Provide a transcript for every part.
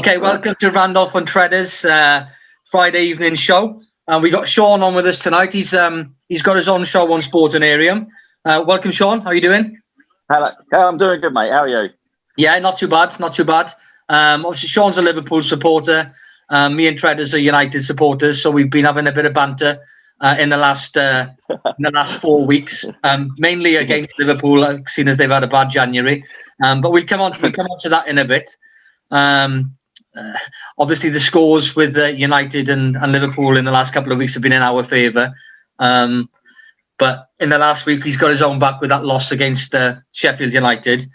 Okay, welcome to Randolph and Tredders Friday evening show. We got Shaun on with us tonight. He's got his own show on Sportanarium. Welcome, Shaun. How are you doing? Hello. I'm doing good, mate. How are you? Yeah, not too bad. Not too bad. Obviously, Shaun's a Liverpool supporter. Me and Tredders are United supporters, so we've been having a bit of banter in the last 4 weeks, mainly against Liverpool, seeing as they've had a bad January. But we'll come on to that in a bit. Obviously, the scores with United and Liverpool in the last couple of weeks have been in our favour. But in the last week, he's got his own back with that loss against Sheffield United.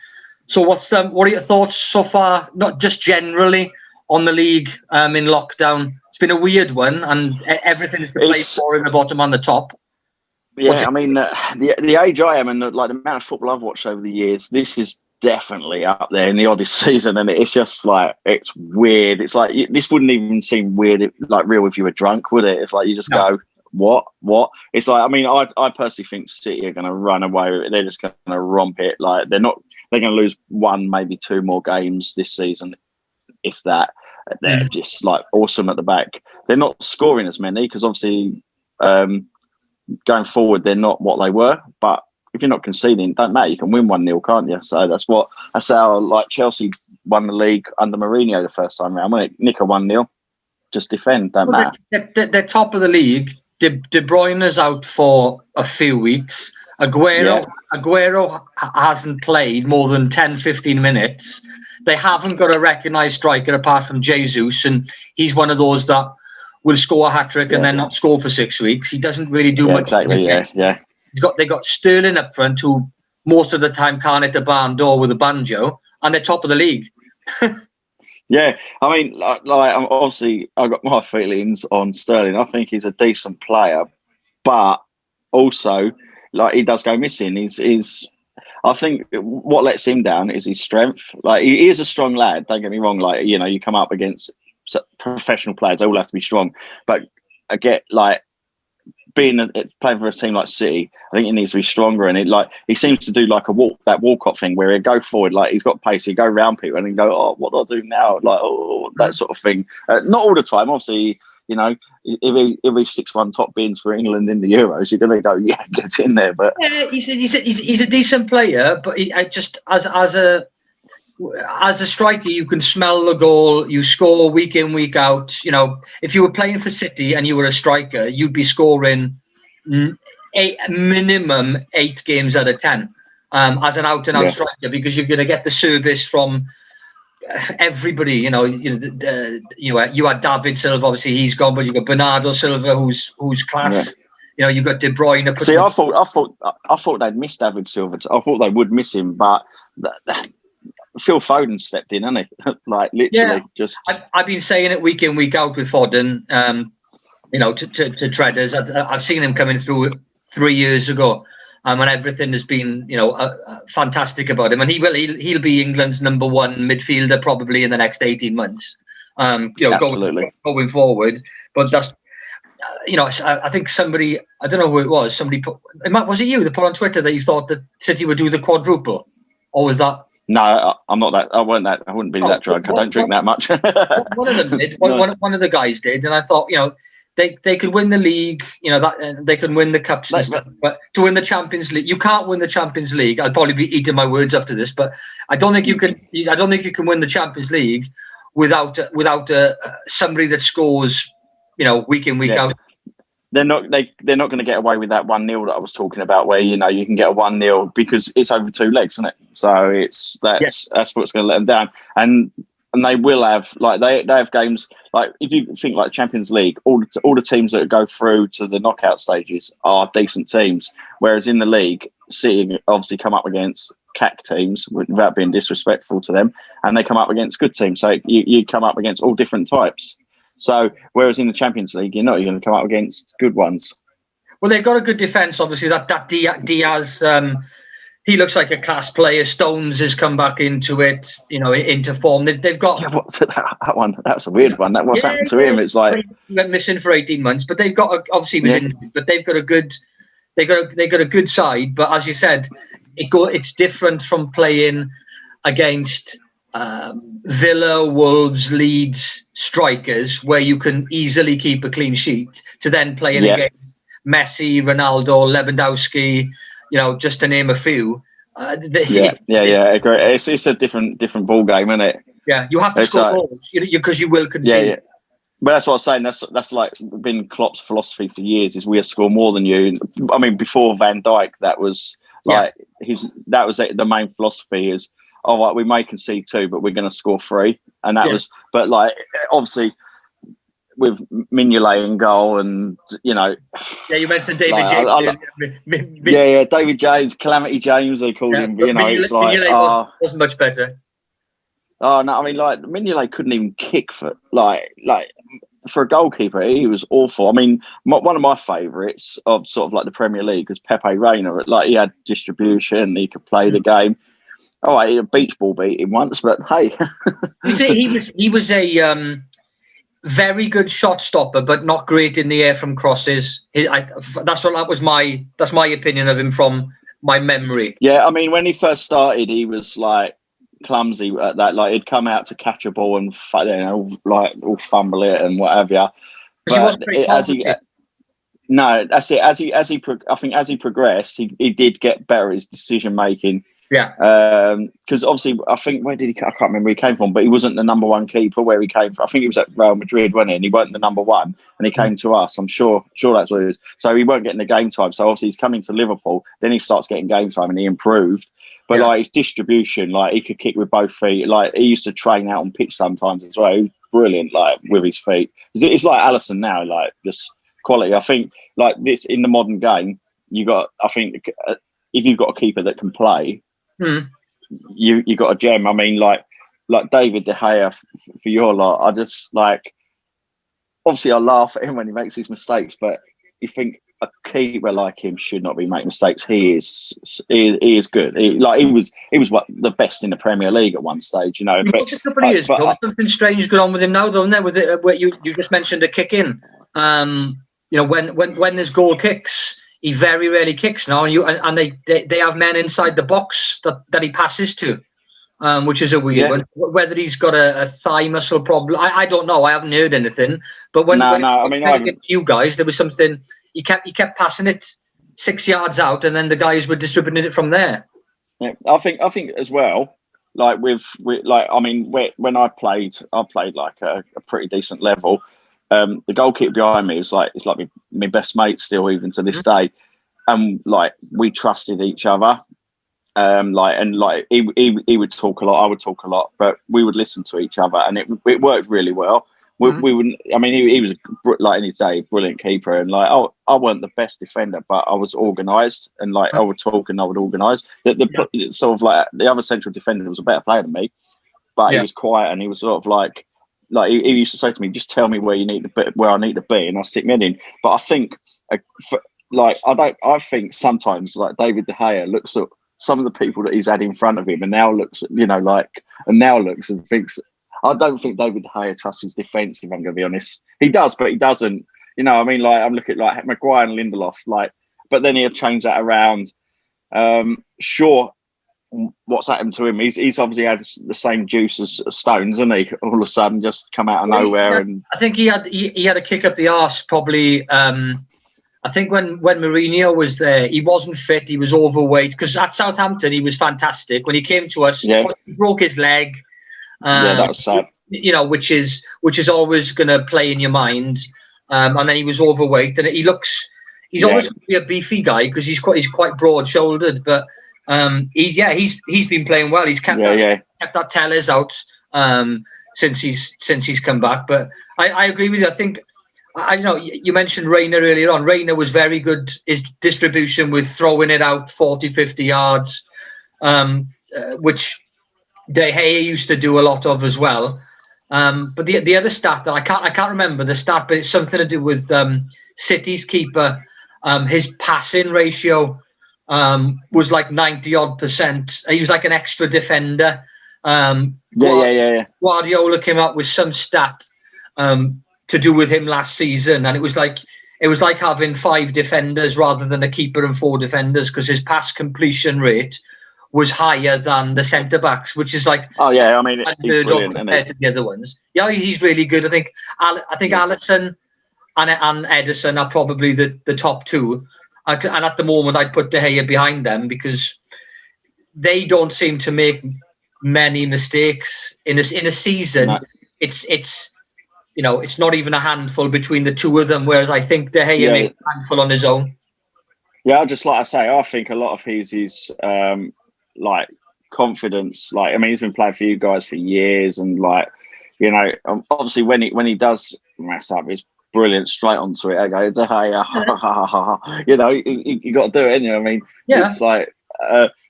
So what are your thoughts so far, not just generally, on the league in lockdown? It's been a weird one, and everything's been played for in the bottom and the top. Yeah, I mean, the age I am and the amount of football I've watched over the years, this is definitely up there in the oddest season, and it's just like, it's weird. It's like, this wouldn't even seem weird, real if you were drunk, would it? It's like, you just go, what? It's like, I mean, I personally think City are going to run away with it. They're just going to romp it. Like, they're going to lose one, maybe two more games this season, if that. They're just like awesome at the back. They're not scoring as many because obviously going forward they're not what they were, but if you're not conceding, it don't matter. You can win 1-0, can't you? So that's how like Chelsea won the league under Mourinho the first time round. When it nick a 1-0, just defend, don't matter. They're top of the league. De Bruyne is out for a few weeks. Aguero hasn't played more than 10-15 minutes. They haven't got a recognised striker apart from Jesus, and he's one of those that will score a hat-trick and then not score for 6 weeks. He doesn't really do much. Exactly, yeah. They got Sterling up front, who most of the time can't hit the barn door with a banjo, and they're top of the league. Yeah, I mean, obviously, I've got my feelings on Sterling. I think he's a decent player, but also, he does go missing. I think what lets him down is his strength. Like, he is a strong lad. Don't get me wrong. Like, you come up against professional players, they all have to be strong. But I get playing for a team like City, I think he needs to be stronger. And he seems to do that Walcott thing where he'll go forward, he's got pace, he'll go round people and then go, oh, what do I do now? That sort of thing. Not all the time, obviously. If he sticks one top bins for England in the Euros, you're going to go, yeah, get in there. But yeah, he's a decent player, but as a striker, you can smell the goal. You score week in, week out. If you were playing for City and you were a striker, you'd be scoring minimum 8 games out of 10 as an out-and-out striker, because you're going to get the service from everybody. You had David Silva, obviously he's gone, but you got Bernardo Silva, who's class. Yeah. You got De Bruyne. See, I thought they'd miss David Silva. I thought they would miss him, but Phil Foden stepped in, hasn't he? Literally, just. I've been saying it week in, week out with Foden. To Tredders. I've seen him coming through 3 years ago. And everything has been, fantastic about him, and he'll be England's number one midfielder probably in the next 18 months. Absolutely. Going forward. But that's, I think somebody, I don't know who it was. Somebody was it you that put on Twitter that you thought that City would do the quadruple, or was that? No, I'm not that. I wouldn't be that drunk. I don't drink that much. One of them did. One of the guys did, and I thought, they could win the league, that they can win the cups and stuff. But to win the Champions League, you can't win the Champions League. I'll probably be eating my words after this, but I don't think you can. I don't think you can win the Champions League without somebody that scores, week in, week out. They're not going to get away with that 1-0 that I was talking about, where you can get a 1-0 because it's over 2 legs, isn't it? So that's what's going to let them down. And they will have they have games if you think Champions League, all the teams that go through to the knockout stages are decent teams, whereas in the league, City obviously come up against CAC teams without being disrespectful to them, and they come up against good teams. So you come up against all different types. So whereas in the Champions League, you're going to come up against good ones. Well, they've got a good defence, obviously. That Diaz. He looks like a class player. Stones has come back into it, into form. They've got what's that one? That's a weird one. What's happened to him? It's like he went missing for 18 months, but they've got obviously he was injured, but they've got a good side. But as you said, it's different from playing against Villa, Wolves, Leeds strikers where you can easily keep a clean sheet to then playing against Messi, Ronaldo, Lewandowski, just to name a few. I agree. It's a different ball game, isn't it? Yeah, you have to score goals because you will concede. Yeah. But that's what I was saying. That's like been Klopp's philosophy for years. Is we'll score more than you. I mean, before Van Dijk, that was like that was the main philosophy. Is all right, we may concede 2, but we're going to score 3, and that was. But like obviously with Mignolet in goal, and Yeah, you mentioned David James. David James, Calamity James, they called him. It's like wasn't much better. Oh no! I mean, like Mignolet couldn't even kick for like for a goalkeeper. He was awful. I mean, one of my favourites of sort of like the Premier League was Pepe Reina. Like he had distribution, he could play the game. All right, a beach ball beat him once, but hey, he was a very good shot stopper, but not great in the air from crosses. That's my opinion of him from my memory. Yeah, I mean, when he first started, he was like clumsy at that. Like he'd come out to catch a ball and all fumble it and whatever. But that's it. I think as he progressed, he did get better at his decision making. Yeah. Because obviously, I think I can't remember where he came from, but he wasn't the number 1 keeper where he came from. I think he was at Real Madrid, wasn't he? And he wasn't the number 1, and he came to us. I'm sure that's what it is. So he weren't getting the game time. So obviously he's coming to Liverpool. Then he starts getting game time, and he improved. But like his distribution, like he could kick with both feet. Like he used to train out on pitch sometimes as well. He was brilliant, like with his feet. It's like Alisson now, like just quality. I think like this in the modern game, I think if you've got a keeper that can play, you got a gem. I mean, like David De Gea for your lot. I just like obviously I laugh at him when he makes his mistakes, but you think a keeper like him should not be making mistakes. He is good. He was the best in the Premier League at one stage, But a couple of years ago, something strange going on with him now, don't there? With it, where you just mentioned a kick in. When there's goal kicks, he very rarely kicks now, and they have men inside the box that he passes to, which is a weird one. Whether he's got a thigh muscle problem, I don't know. I haven't heard anything. But you guys, there was something. He kept passing it 6 yards out, and then the guys were distributing it from there. Yeah, I think as well. Like when I played like a pretty decent level. The goalkeeper behind me is like my best mate still, even to this day. And like we trusted each other. He would talk a lot, I would talk a lot, but we would listen to each other, and it worked really well. We wouldn't. I mean, he was like in his day, brilliant keeper, and like I weren't the best defender, but I was organised, and like I would talk and I would organise. Sort of like the other central defender was a better player than me, but he was quiet, and he was sort of like he used to say to me, "Just tell me where I need to be, and I'll stick me in." But I think I think sometimes like David De Gea looks at some of the people that he's had in front of him, and now looks and thinks. I don't think David De Gea trusts his defence, if I'm going to be honest. He does, but he doesn't. I mean, like I'm looking at like Maguire and Lindelof, but then he'll change that around. Sure, what's happened to him? He's obviously had the same juice as Stones, hasn't he? All of a sudden, just come out of nowhere. And I think he had a kick up the arse probably. I think when Mourinho was there, he wasn't fit. He was overweight because at Southampton he was fantastic. When he came to us, he broke his leg. That was sad. Which is always going to play in your mind. And then he was overweight, and he's always going to be a beefy guy because he's quite broad shouldered. But he's been playing well. He's kept that Tellers out since he's come back. But I agree with you. I think you mentioned Reina earlier on. Reina was very good. His distribution with throwing it out 40, 50 yards, which De Gea used to do a lot of as well. But the other stat that I can't remember the stat, but it's something to do with City's keeper. His passing ratio was like 90-odd%. He was like an extra defender. Guardiola came up with some stat to do with him last season, and it was like having 5 defenders rather than a keeper and 4 defenders because his pass completion rate was higher than the centre backs, which is like Oh yeah, I mean, he's unheard of brilliant, isn't he? compared to the other ones. Yeah, he's really good. I think Alisson and Edison are probably the top two, and at the moment I'd put De Gea behind them because they don't seem to make many mistakes in a season. No. It's it's not even a handful between the two of them, whereas I think De Gea makes a handful on his own. Yeah, just like I say, I think a lot of his is like confidence. Like, I mean, he's been playing for you guys for years, and like, obviously when he does mess up, it's brilliant. Straight onto it. I go, De Gea, you got to do it. I mean, it's like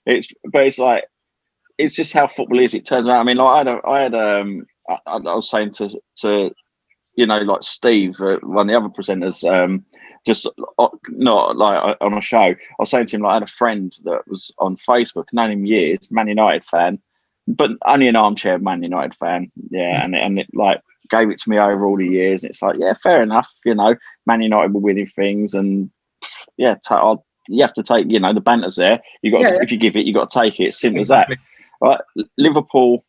it's like it's just how football is. It turns out. I mean, like I was saying to like Steve, one of the other presenters, just not like on a show. I was saying to him, like, I had a friend that was on Facebook, known him years, Man United fan, but only an armchair Man United fan. Yeah, and it like gave it to me over all the years. It's like, yeah, fair enough. Man United were winning things, and yeah, you have to take. The banter's there. You got if you give it, you got to take it. It's simple as that. Right? Liverpool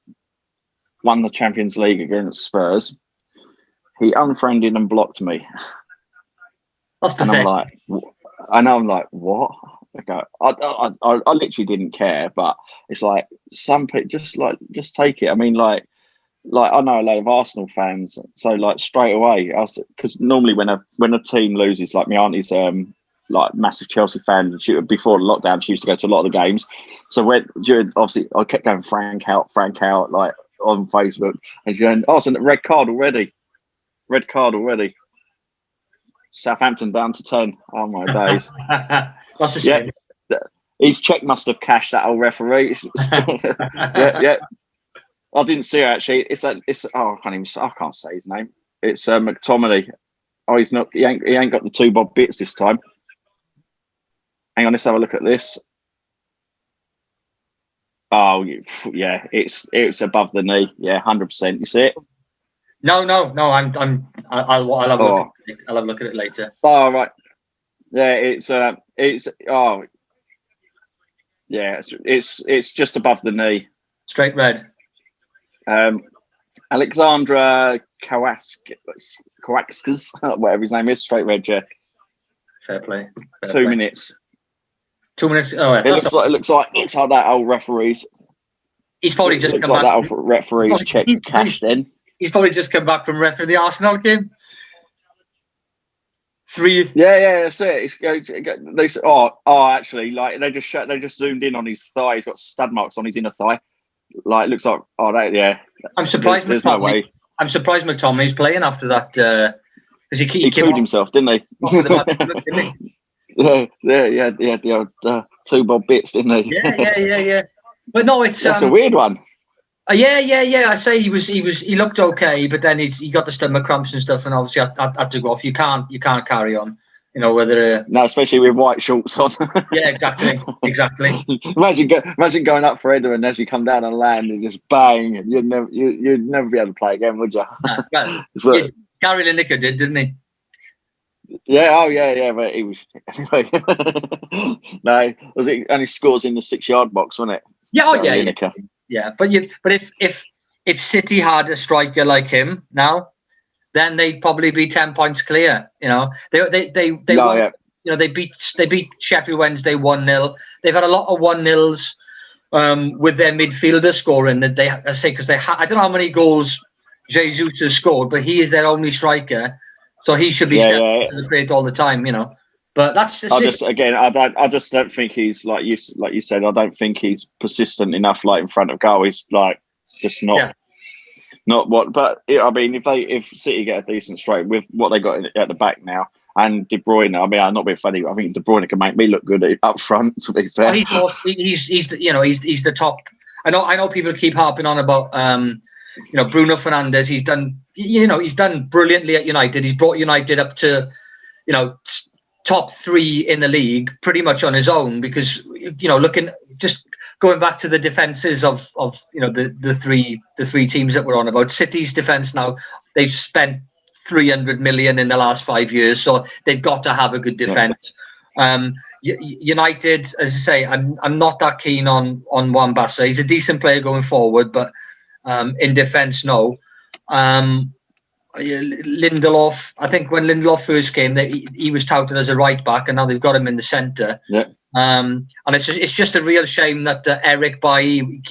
won the Champions League against Spurs. He unfriended and blocked me. And I'm like, what? I go, I literally didn't care, but it's like some people just take it. I mean, like I know a lot of Arsenal fans, so like straight away, because normally when a team loses, like my auntie's like massive Chelsea fan. Before the lockdown, she used to go to a lot of the games. So obviously I kept going Frank out, like on Facebook, and she going, oh, it's a red card already. Southampton down to 10. Oh my days. That's a shame. Yeah, his check must have cashed that old referee. yeah. I didn't see her actually. I can't say his name. It's McTominay. Oh, he's not. He ain't got the 2 bob bits this time. Hang on, let's have a look at this. Oh yeah, it's above the knee. Yeah, 100%. You see it? No. I'll have a look at it later. Oh right. Yeah, it's just above the knee. Straight red. Alexandra Kowakskas, whatever his name is, straight red. Yeah. Fair play. 2 minutes. 2 minutes. Oh, it looks like that old referee's. He's probably just come back. That old referee's check cashed in. He's probably just come back from refereeing the Arsenal game. 3. Yeah, that's it. They said, actually, like they just zoomed in on his thigh. He's got stud marks on his inner thigh. Like, looks like, yeah. I'm surprised. There's no way. I'm surprised McTominay's playing after that because he killed himself, didn't he? Yeah, the old 2 bob bits, didn't he? Yeah. But no, it's a weird one. Yeah. I say he looked okay, but then he got the stomach cramps and stuff, and obviously I had to go off. You can't carry on, whether no, especially with white shorts on. Yeah, exactly. Imagine going up for header, and as you come down and land, and just bang, you'd never be able to play again, would you? Well, Gary Lineker did, didn't he? Yeah, but he was anyway. No, was it only scores in the 6-yard box, wasn't it? Yeah, Lineker. Yeah, but if City had a striker like him now, then they'd probably be 10 points clear. They beat Sheffield Wednesday 1-0. They've had a lot of 1-0s with their midfielder scoring. That because I don't know how many goals Jesus has scored, but he is their only striker, so he should be stepping to the plate all the time. But that's just. I just don't think he's like you said. I don't think he's persistent enough, like in front of goal. He's like just not what. But I mean, if City get a decent strike with what they got at the back now, and De Bruyne, I mean, I'm not being funny. I think De Bruyne can make me look good up front. To be fair, well, he's the top. I know people keep harping on about Bruno Fernandes. He's done brilliantly at United. He's brought United up to top 3 in the league pretty much on his own, because going back to the defenses of the three teams that we're on about. City's defense now, they've spent 300 million in the last 5 years, so they've got to have a good defense. United, as I say, I'm not that keen on Wan-Bissaka. He's a decent player going forward, but in defence, no. Lindelof, I think when Lindelof first came, he was touted as a right back, and now they've got him in the centre. Yeah. And it's just a real shame that Eric Bailly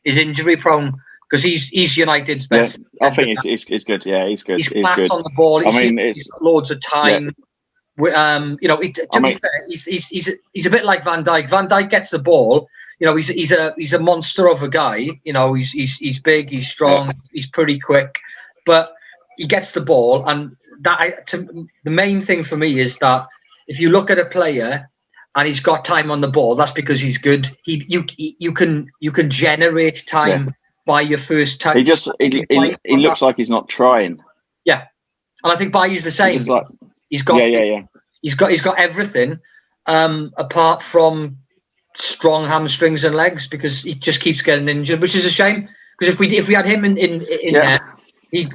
is injury prone, because he's United's best. Yeah, I think he's good. Yeah, he's good. He's class on the ball. He's got loads of time. Yeah. Be fair, he's a bit like Van Dijk. Van Dijk gets the ball. He's a monster of a guy. He's big, he's strong, he's pretty quick, but he gets the ball. And the main thing for me is that if you look at a player and he's got time on the ball, that's because he's good. You can generate time by your first touch. He looks like he's not trying. Yeah, and I think Bailly's the same. He's got everything apart from strong hamstrings and legs, because he just keeps getting injured, which is a shame. Because if we had him in there,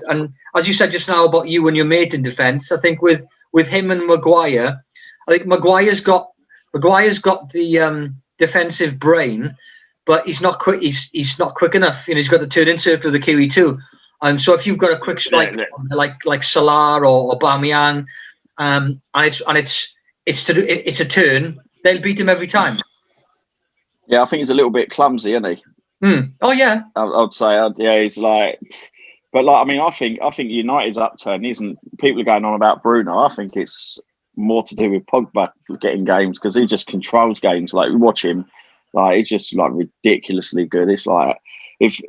and as you said just now about you and your mate in defence, I think with him and Maguire, I think Maguire's got the defensive brain, but he's not quick. He's not quick enough. You know, he's got the turn-in circle of the Kiwi too. And so if you've got a quick strike like Salah or Aubameyang, and it's a turn, they'll beat him every time. Yeah, I think he's a little bit clumsy, isn't he? Oh yeah, I'd say. Yeah, he's like. But like, I mean, I think United's upturn isn't. People are going on about Bruno. I think it's more to do with Pogba getting games, because he just controls games. Like, watch him, like he's just like ridiculously good. It's like if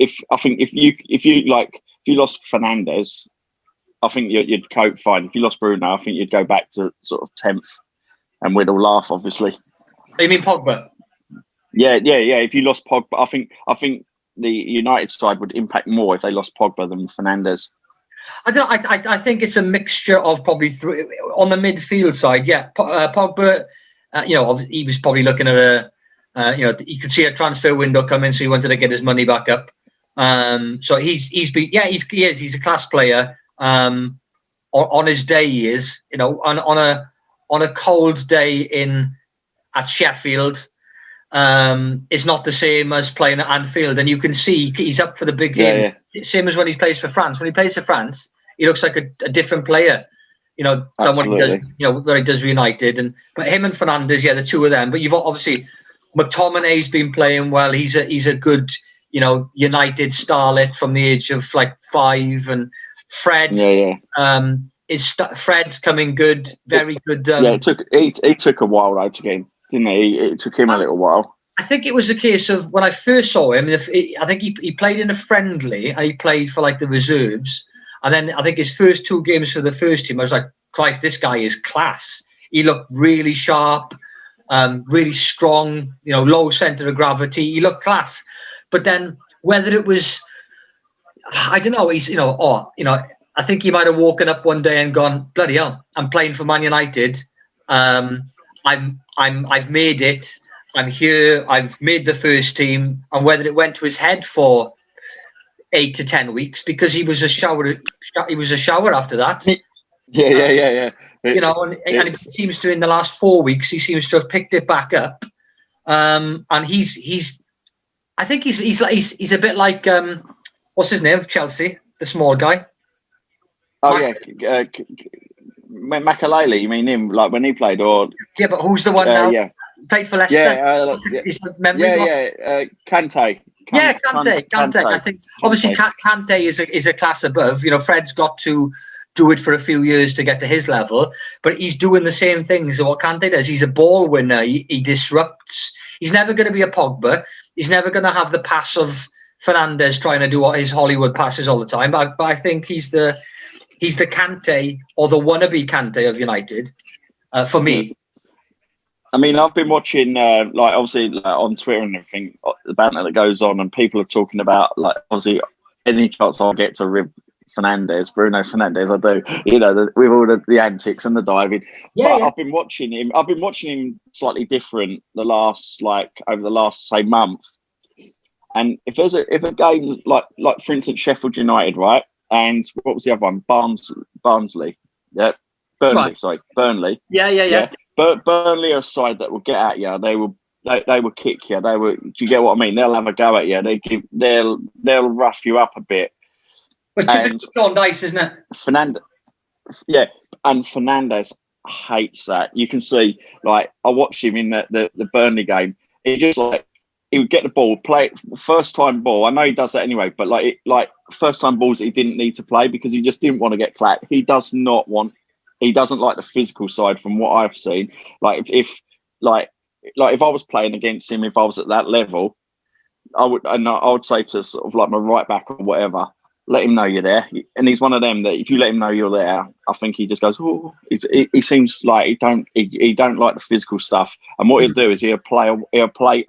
you lost Fernandes, I think you'd cope fine. If you lost Bruno, I think you'd go back to sort of 10th, and we'd all laugh, obviously. You mean Pogba? Yeah. If you lost Pogba, I think the United side would impact more if they lost Pogba than Fernandes. I think it's a mixture of probably three on the midfield side. Yeah, Pogba. He was probably looking at you could see a transfer window coming, so he wanted to get his money back up. So he's a class player. On his day, he is. On a cold day at Sheffield. Is not the same as playing at Anfield, and you can see he's up for the big game. Yeah. Same as when he plays for France. When he plays for France, he looks like a different player, than what he does. What he does with United. But him and Fernandes, the two of them. But you've obviously McTominay's been playing well. He's a good, United starlet from the age of like 5, and Fred. Fred's coming good, very good. It took a while though to get him. Didn't he? It took him a little while. I think it was a case of when I first saw him. I think he played in a friendly, and he played for like the reserves. And then I think his first 2 games for the first team, I was like, Christ, this guy is class. He looked really sharp, really strong. Low centre of gravity. He looked class. But then whether it was, I don't know. He's I think he might have woken up one day and gone, bloody hell, I'm playing for Man United. I've made it. I'm here. I've made the first team. And whether it went to his head for 8 to 10 weeks, because he was a shower. He was a shower after that. Yeah. And it seems to, in the last 4 weeks, he seems to have picked it back up. And he's. I think he's a bit like what's his name? Chelsea, the small guy. Oh Makalele, you mean him? Like when he played, or but who's the one now? Yeah, played for Leicester. Kante. Kante. I think obviously Kante is a class above. Fred's got to do it for a few years to get to his level, but he's doing the same things that what Kante does. He's a ball winner. He disrupts. He's never going to be a Pogba. He's never going to have the pass of Fernandes trying to do what his Hollywood passes all the time. But I think he's the Kante, or the wannabe Kante of United, for me. I mean, I've been watching, obviously, on Twitter and everything, the banter that goes on, and people are talking about, obviously, any chance I'll get to rib Bruno Fernandes, I do, with all the antics and the diving. I've been watching him slightly different over the last, say, month. And if a game, like for instance, Sheffield United, right? And what was the other one? Barnsley. Yeah. Burnley, right. Sorry. Burnley. Yeah. Burnley are a side that will get at you. They will kick you. Do you get what I mean? They'll have a go at you. They'll rough you up a bit. But typical Sean Dyche, isn't it? And Fernandez hates that. You can see, like, I watched him in the Burnley game. He would get the ball, play it, first time ball. I know he does that anyway, but like first time balls he didn't need to play because he just didn't want to get clapped. He doesn't like the physical side from what I've seen. Like if I was playing against him, if I was at that level, I would say to sort of like my right back or whatever, let him know you're there. And he's one of them that if you let him know you're there, I think he just goes, oh, he seems like he don't like the physical stuff. And what he'll do is he'll play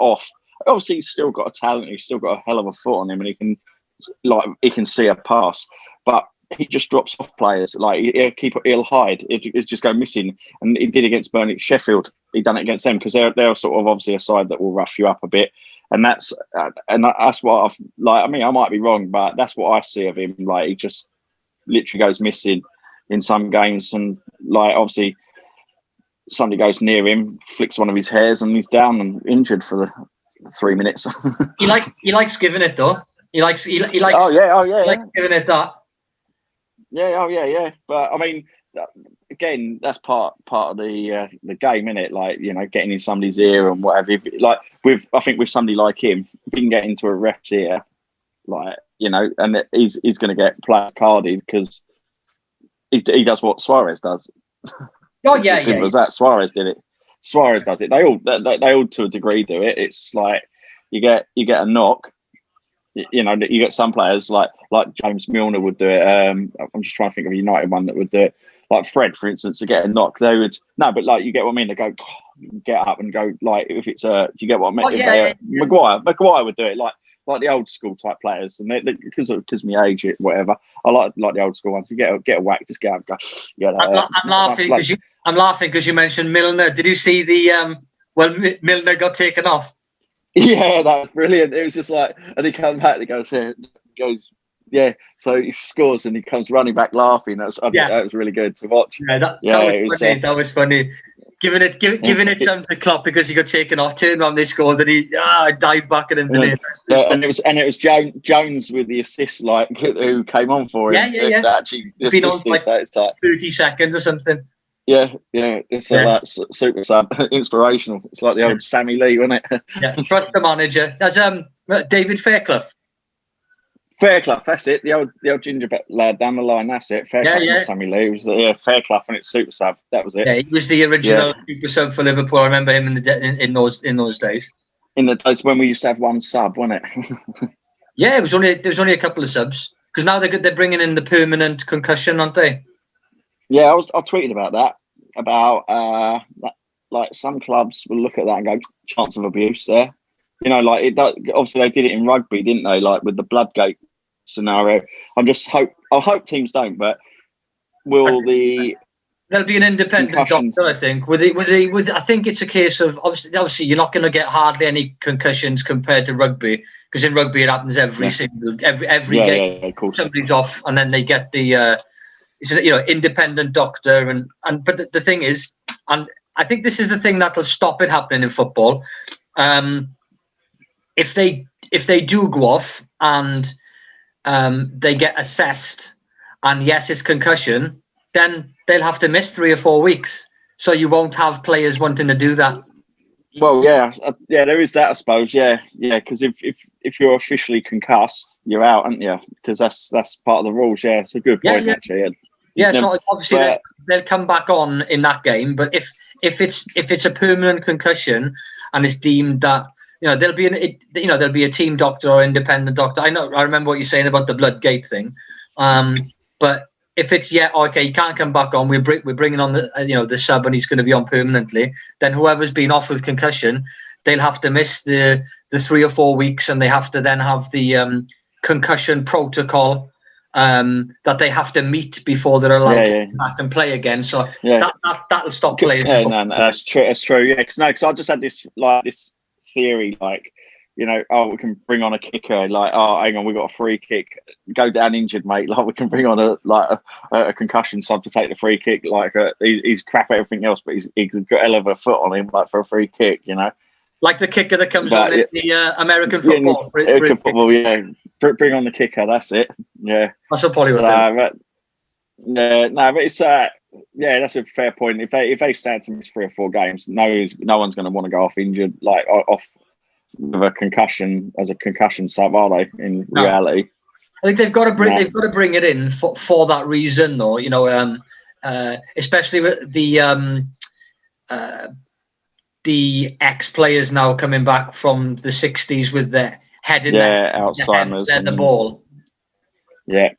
off. Obviously, he's still got a talent. He's still got a hell of a foot on him, and he can see a pass. But he just drops off players. Like he'll hide. It'll just go missing. And he did against Burnley, Sheffield. He done it against them because they're sort of obviously a side that will rough you up a bit. And that's what I've like. I mean, I might be wrong, but that's what I see of him. Like he just literally goes missing in some games, and like obviously somebody goes near him, flicks one of his hairs, and he's down and injured for the 3 minutes. He likes giving it though. He likes giving it that. Yeah. But I mean, again, that's part of the game, isn't it? Like, you know, getting in somebody's ear and whatever. I think with somebody like him, if he can get into a ref's ear, like, you know, and he's going to get placarded because he does what Suarez does. Oh yeah, as simple as that. Suarez did it. Suarez does it. They all to a degree do it. It's like you get a knock. You know, you get some players like James Milner would do it. I'm just trying to think of a United one that would do it. Like Fred, for instance, to get a knock, they would but like you get what I mean. They go get up and go like if it's do you get what I mean? Maguire would do it like the old school type players, and because of my age, whatever. I like the old school ones. You get a whack, just get up, go. Yeah, I'm laughing because you mentioned Milner. Did you see the Milner got taken off? Yeah, that was brilliant. It was just like, and he comes back and goes, yeah. So he scores and he comes running back laughing. That was really good to watch. Yeah, that was funny. Giving it some to Klopp because he got taken off, turned around, they scored, and he dived back at him. And it was Jones with the assist, like who came on for him. Yeah. Actually, been on like 30 seconds or something. Yeah. It's like super sub, inspirational. It's like the old Sammy Lee, wasn't it? Yeah, trust the manager. That's David Fairclough. Fairclough, that's it. The old ginger lad down the line. That's it. Fairclough, not Sammy Lee. It was Fairclough, and it's super sub. That was it. Yeah, he was the original super sub for Liverpool. I remember him in those days. In the days when we used to have one sub, wasn't it? Yeah, there was only a couple of subs because now they're bringing in the permanent concussion, aren't they? Yeah, I tweeted about that. About like some clubs will look at that and go, chance of abuse there. You know, like it does. Obviously, they did it in rugby, didn't they? Like with the Bloodgate scenario. I hope teams don't, but there'll be an independent doctor, I think. I think it's a case of obviously you're not going to get hardly any concussions compared to rugby because in rugby it happens every game. Of course. Somebody's off and then they get the independent doctor but the thing is, and I think this is the thing that'll stop it happening in football. If they do go off and they get assessed and yes, it's concussion, then they'll have to miss 3 or 4 weeks. So you won't have players wanting to do that. Well, yeah, there is that, I suppose. Yeah, because if you're officially concussed, you're out, aren't you? Because that's part of the rules. Yeah, it's a good point actually. Yeah, so obviously they'll come back on in that game, but if it's a permanent concussion and it's deemed that there'll be a team doctor or independent doctor. I remember what you're saying about the Bloodgate thing, but if it's you can't come back on. We're bringing on the sub and he's going to be on permanently. Then whoever's been off with concussion, they'll have to miss the 3 or 4 weeks, and they have to then have the concussion protocol that they have to meet before they're allowed to come back and play again. So that'll stop playing. Yeah, no, that's true. That's true. Yeah, because I just had this theory, like we can bring on a kicker. Like, oh, hang on, we got a free kick. Go down injured, mate. Like, we can bring on a concussion sub to take the free kick. Like, he's crap at everything else, but he's got a hell of a foot on him, like for a free kick. Like the kicker that comes on in the American football. American football, yeah. Bring on the kicker. That's it. Yeah, that's what Polly would think. But it's that's a fair point. If they stand to miss 3 or 4 games, no one's going to want to go off injured, like off with a concussion as a concussion sub, are they? In reality, I think they've got to bring it in for that reason, though. Especially with the ex-players now coming back from the 60s with their head in Alzheimer's and the ball. Yeah,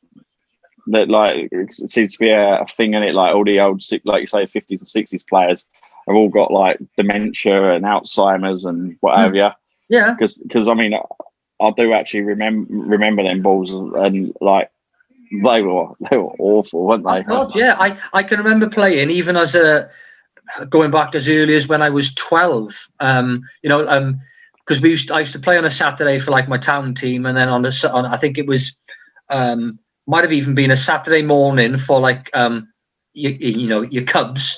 that like it seems to be a thing in it. Like all the old, like you say, 50s and 60s players have all got like dementia and Alzheimer's and what have you. Yeah, because I mean, I do actually remember them balls, and like they were awful, weren't they? Oh God, yeah, I can remember playing even as going back as early as when I was 12. Because I used to play on a Saturday for like my town team, and then on I think it was might have even been a Saturday morning for like your Cubs,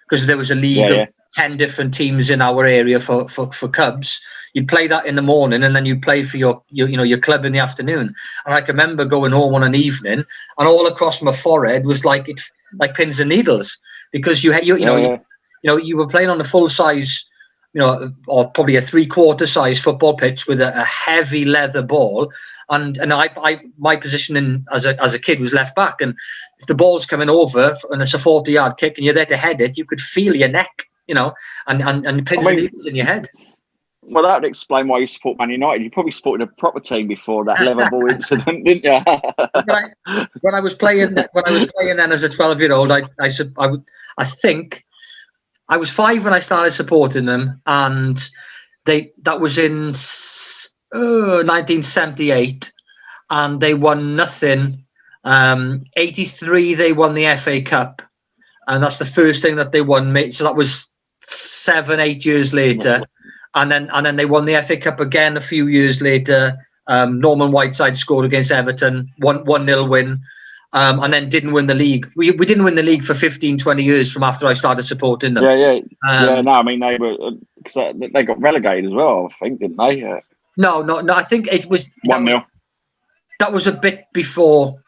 because there was a league of 10 different teams in our area for Cubs. You'd play that in the morning, and then you'd play for your club in the afternoon. And I can remember going home on an evening, and all across my forehead was like pins and needles, because you were playing on a full size, or probably a 3/4 size football pitch with a heavy leather ball, and my position as a kid was left back, and if the ball's coming over and it's a 40-yard kick and you're there to head it, you could feel your neck, and pins and needles in your head. Well, that would explain why you support Man United. You probably supported a proper team before that leather ball incident, didn't you? When I was playing then as a 12-year-old, I think I was 5 when I started supporting them, and that was in 1978, and they won nothing. 83, they won the FA Cup, and that's the first thing that they won. So that was 7-8 years later. And then they won the FA Cup again a few years later. Norman Whiteside scored against Everton, 1-0 win, and then didn't win the league. We didn't win the league for 15, 20 years from after I started supporting them. No, I mean they were, because they got relegated as well, I think, didn't they? No. I think it was 1-0. That was a bit before.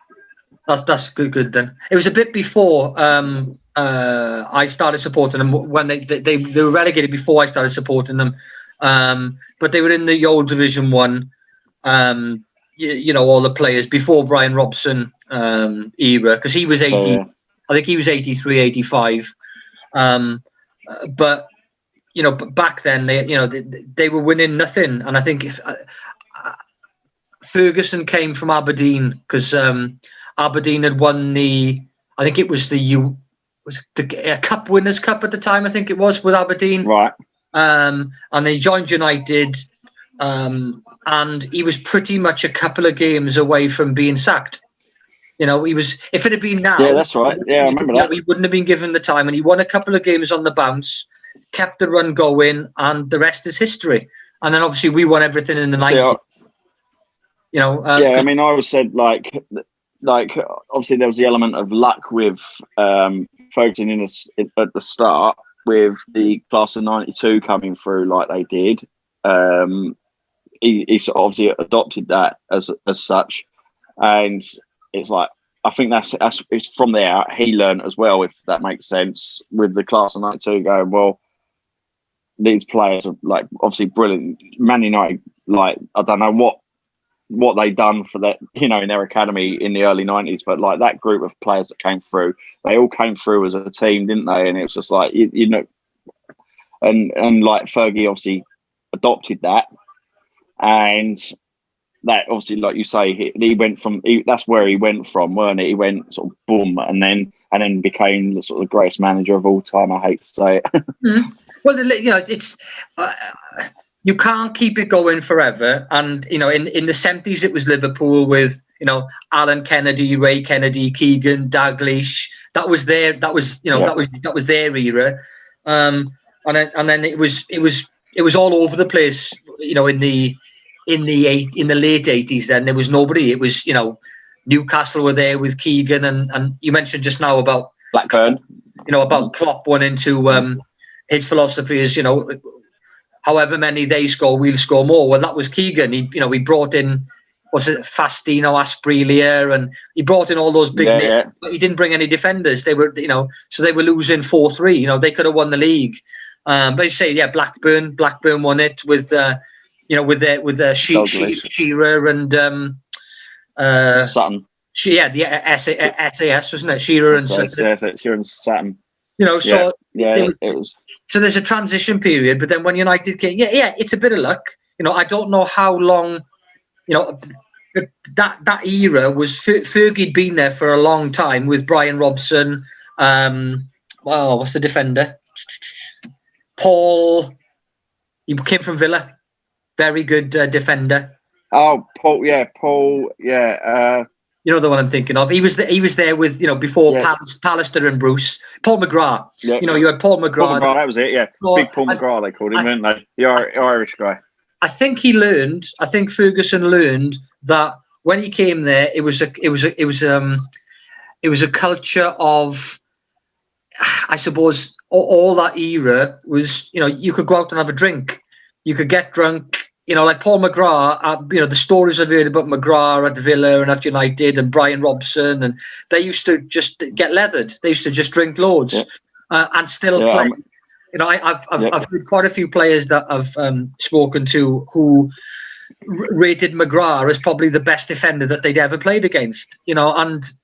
That's good then. It was a bit before I started supporting them, when they were relegated before I started supporting them. But they were in the old Division 1, all the players before Brian Robson era, because he was 80. I think he was 83, 85. But back then they were winning nothing, and I think if Ferguson came from Aberdeen, because Aberdeen had won I think it was the Cup Winners' Cup at the time, I think it was, with Aberdeen. Right. And they joined United, and he was pretty much a couple of games away from being sacked. He was, if it had been now. Yeah, that's right. Yeah, I remember that. He wouldn't have been given the time, and he won a couple of games on the bounce, kept the run going, and the rest is history. And then obviously we won everything in the 90s. I mean, I always said like obviously there was the element of luck with focusing in at the start with the class of 92 coming through like they did. He sort of obviously adopted that as such, and it's like, I think that's it's from there he learned as well, if that makes sense, with the class of 92 going, well, these players are like obviously brilliant. Man United, like, I don't know what they done for that, in their academy in the early 90s, but like that group of players that came through, they all came through as a team, didn't they? And it was just like, and like Fergie obviously adopted that, and that obviously, like you say, he went from, that's where he went from, weren't it? He went sort of boom, and then became the sort of greatest manager of all time. I hate to say it. Mm-hmm. Well, it's you can't keep it going forever. And in the 70s, it was Liverpool with Alan Kennedy, Ray Kennedy, Keegan, Dalglish. That was their era. And then it was all over the place. In the in the late 80s, then there was nobody. It was, Newcastle were there with Keegan, and you mentioned just now about Blackburn. About Klopp wanting to his philosophy is, however many they score, we'll score more. Well, that was Keegan. He brought in, was it Fastino, Asprilla, and he brought in all those big names, but he didn't bring any defenders. They were, so they were losing 4-3. They could have won the league. But you say, Blackburn won it with, with Shearer and Sutton. The SAS, wasn't it? Shearer and Sutton. Shearer and Sutton. So it was. So there's a transition period, but then when United came, it's a bit of luck. I don't know how long, but that era was Fergie'd been there for a long time with Brian Robson. What's the defender? Paul. He came from Villa. Very good defender. Oh, Paul. Yeah. You know the one I'm thinking of. He was there with before Pallister and Bruce. Paul McGrath. Yeah. You had Paul McGrath. Paul McGrath, that was it. Yeah, so Big Paul McGrath they called him, weren't they? The Irish guy. I think Ferguson learned that when he came there, it was a culture of, I suppose, all that era was, you could go out and have a drink, you could get drunk. Like Paul McGrath, the stories I've heard about McGrath at Villa and at United and Brian Robson, and they used to just get leathered. They used to just drink loads and still play. I've heard quite a few players that I've spoken to who rated McGrath as probably the best defender that they'd ever played against. The that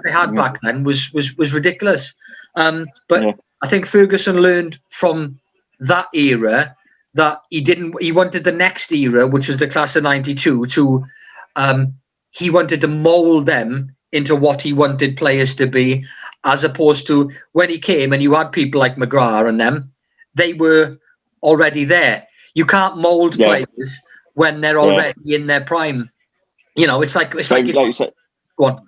they had back then was ridiculous. But I think Ferguson learned from that era that he wanted the next era, which was the class of 92, to he wanted to mould them into what he wanted players to be, as opposed to when he came and you had people like McGrath and them, they were already there. You can't mould players when they're already in their prime. It's like you said, go on.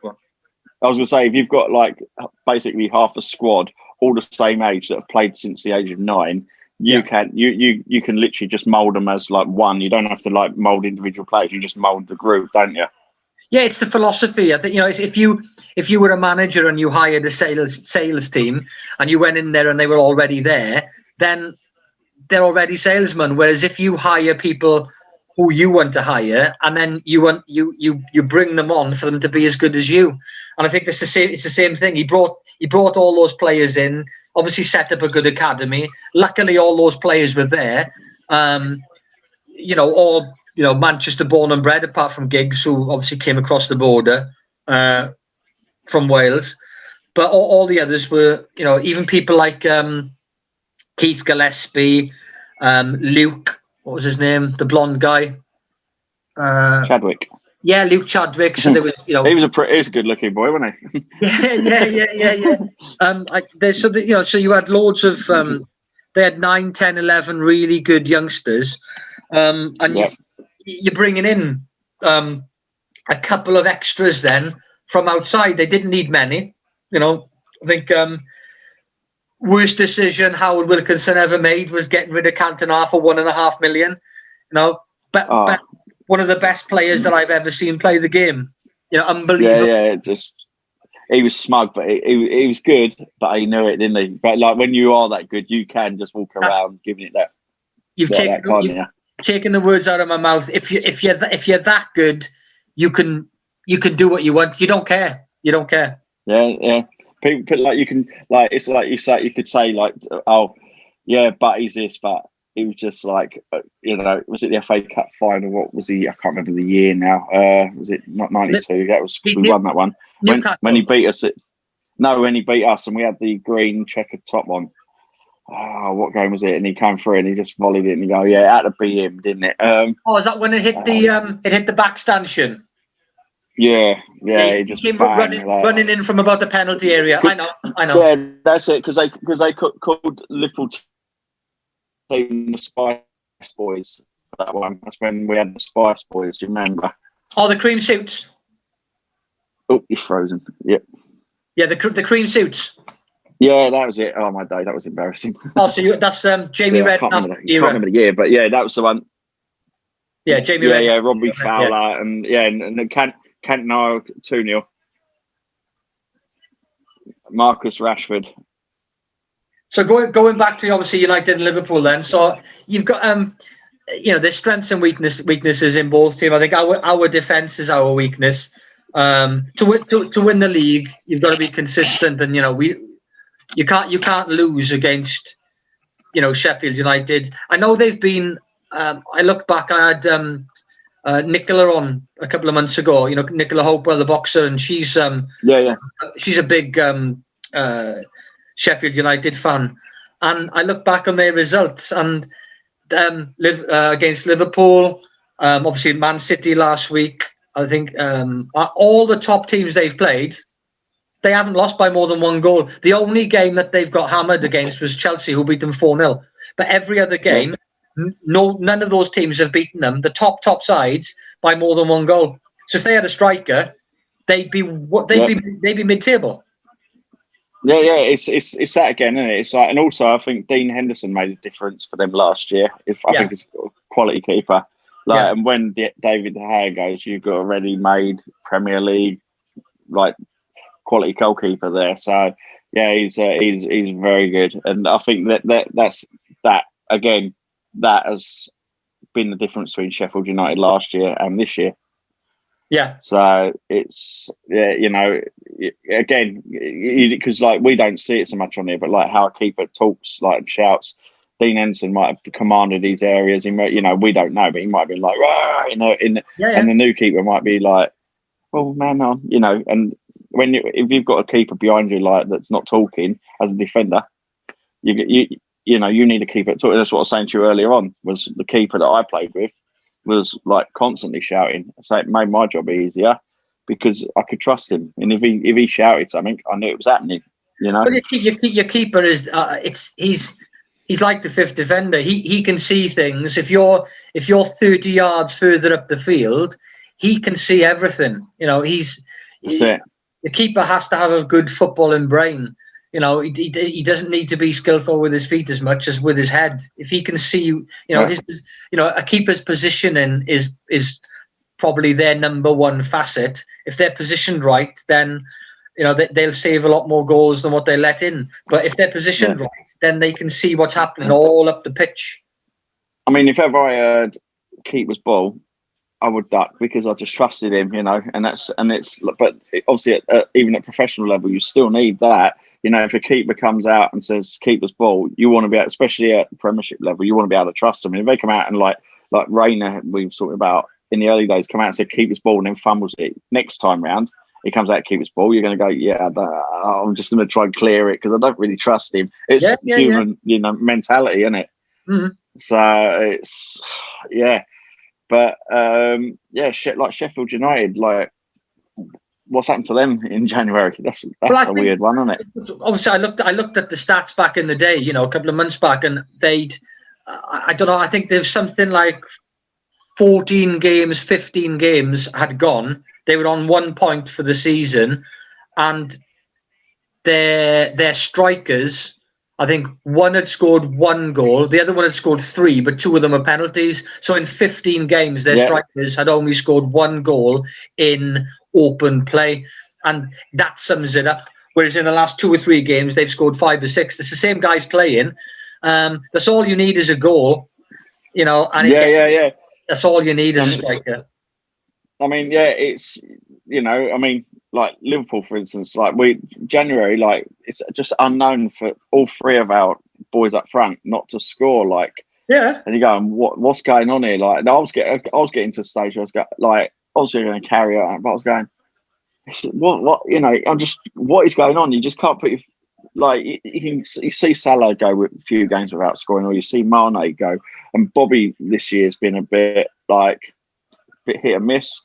I was going to say, if you've got like basically half a squad all the same age that have played since the age of 9, you can literally just mould them as like one. You don't have to like mould individual players. You just mould the group, don't you? Yeah, it's the philosophy. I think if you were a manager and you hired a sales team and you went in there and they were already there, then they're already salesmen. Whereas if you hire people who you want to hire and then you bring them on for them to be as good as you, and I think it's the same thing. He brought all those players in. Obviously set up a good academy. Luckily, all those players were there. All Manchester born and bred, apart from Giggs, who obviously came across the border from Wales. But all the others were, even people like Keith Gillespie, Luke, what was his name? The blonde guy. Chadwick. Yeah, Luke Chadwick. So there was, he was a good-looking boy, wasn't he? yeah. So you had loads of. They had 9, 10, 11 really good youngsters, and you're bringing in a couple of extras then from outside. They didn't need many. I think worst decision Howard Wilkinson ever made was getting rid of Cantona for $1.5 million. But one of the best players that I've ever seen play the game. Unbelievable. Yeah. He was smug, but he was good, but he knew it, didn't he? But like when you are that good, you can just walk around giving it that. You've taken the words out of my mouth. If you're that good, you can do what you want. You don't care. Yeah. People like you can like it's like you could say like but he's this, but he was just like was it the FA Cup final? What was he? I can't remember the year now. Was it not 92? That was we won that one when he beat us. When he beat us and we had the green checkered top on. Oh, what game was it? And he came through and he just volleyed it and you go, it had to be him, didn't it? Is that when it hit the back stanchion? Yeah. He just came running in from about the penalty area. I know. Yeah, that's it. Because they called Liverpool team the Spice Boys for that one. That's when we had the Spice Boys. Do you remember? Oh, the cream suits. Oh, he's frozen. Yep. Yeah, the cream suits. Yeah, that was it. Oh my day, that was embarrassing. Oh, so that's Jamie Redknapp. I can't remember the year, but yeah, that was the one. Yeah, Jamie. Yeah, Robbie Fowler, and Cantona 2-0. Marcus Rashford. So going back to obviously United and Liverpool, then. So you've got there's strengths and weaknesses in both teams. I think our defense is our weakness. To win the league, you've got to be consistent, and you can't lose against Sheffield United. I know they've been. I look back. I had Nicola on a couple of months ago. Nicola Hopewell, the boxer, and she's she's a big Sheffield United fan. And I look back on their results and against Liverpool, obviously Man City last week. I think all the top teams they've played, they haven't lost by more than one goal. The only game that they've got hammered against was Chelsea, who beat them 4-0. But every other game, none of those teams have beaten them, the top sides, by more than one goal. So if they had a striker, they'd be mid-table. Yeah, it's that again, isn't it? It's like, and also I think Dean Henderson made a difference for them last year. I think he's a quality keeper. And when David De Gea goes, you've got a ready-made Premier League quality goalkeeper there. So yeah, he's very good, and I think that's again that has been the difference between Sheffield United last year and this year. Yeah. So it's again, because we don't see it so much on here, but how a keeper talks, and shouts. Dean Henderson might have commanded these areas. We don't know, but he might have been and the new keeper might be like, well, man, on, and if you've got a keeper behind you that's not talking as a defender, you need a keeper. That's what I was saying to you earlier on. Was the keeper that I played with was constantly shouting. So it made my job easier because I could trust him. And if he shouted something, I knew it was happening. Well, your keeper is he's like the fifth defender. He can see things. If you're 30 yards further up the field, he can see everything. The keeper has to have a good footballing brain. He doesn't need to be skillful with his feet as much as with his head. If he can see, a keeper's positioning is probably their number one facet. If they're positioned right, then they'll save a lot more goals than what they let in. But if they're positioned right, then they can see what's happening all up the pitch. I mean, if ever I heard keeper's ball, I would duck because I just trusted him, but obviously even at professional level, you still need that. If a keeper comes out and says keeper's ball, you want to be, especially at the Premiership level, you want to be able to trust them. And if they come out and like Rayner, we were talking about in the early days, come out and said keeper's ball and then fumbles it next time round, he comes out keeper's ball, you're going to go, I'm just going to try and clear it because I don't really trust him. It's human, mentality, isn't it? Mm-hmm. So it's but like Sheffield United, what's happened to them in January? That's a weird one, isn't it? Obviously, I looked at the stats back in the day, a couple of months back, and they'd, I don't know, I think there's something like 14 games, 15 games had gone. They were on 1 point for the season, and their strikers, I think one had scored 1 goal, the other one had scored 3, but 2 of them are penalties. So in 15 games, their strikers had only scored 1 goal in open play, and that sums it up. Whereas in the last 2 or 3 games, they've scored 5 or 6. It's the same guys playing. That's all you need is a goal, and that's all you need as a striker. I mean, it's like Liverpool, for instance, January, it's just unknown for all 3 of our boys up front not to score. And you're going, what's going on here? I was getting to the stage where I was obviously going to carry out, but I was going, what is going on? You just can't put you see Salah go with a few games without scoring, or you see Mane go, and Bobby this year's been a bit hit and miss.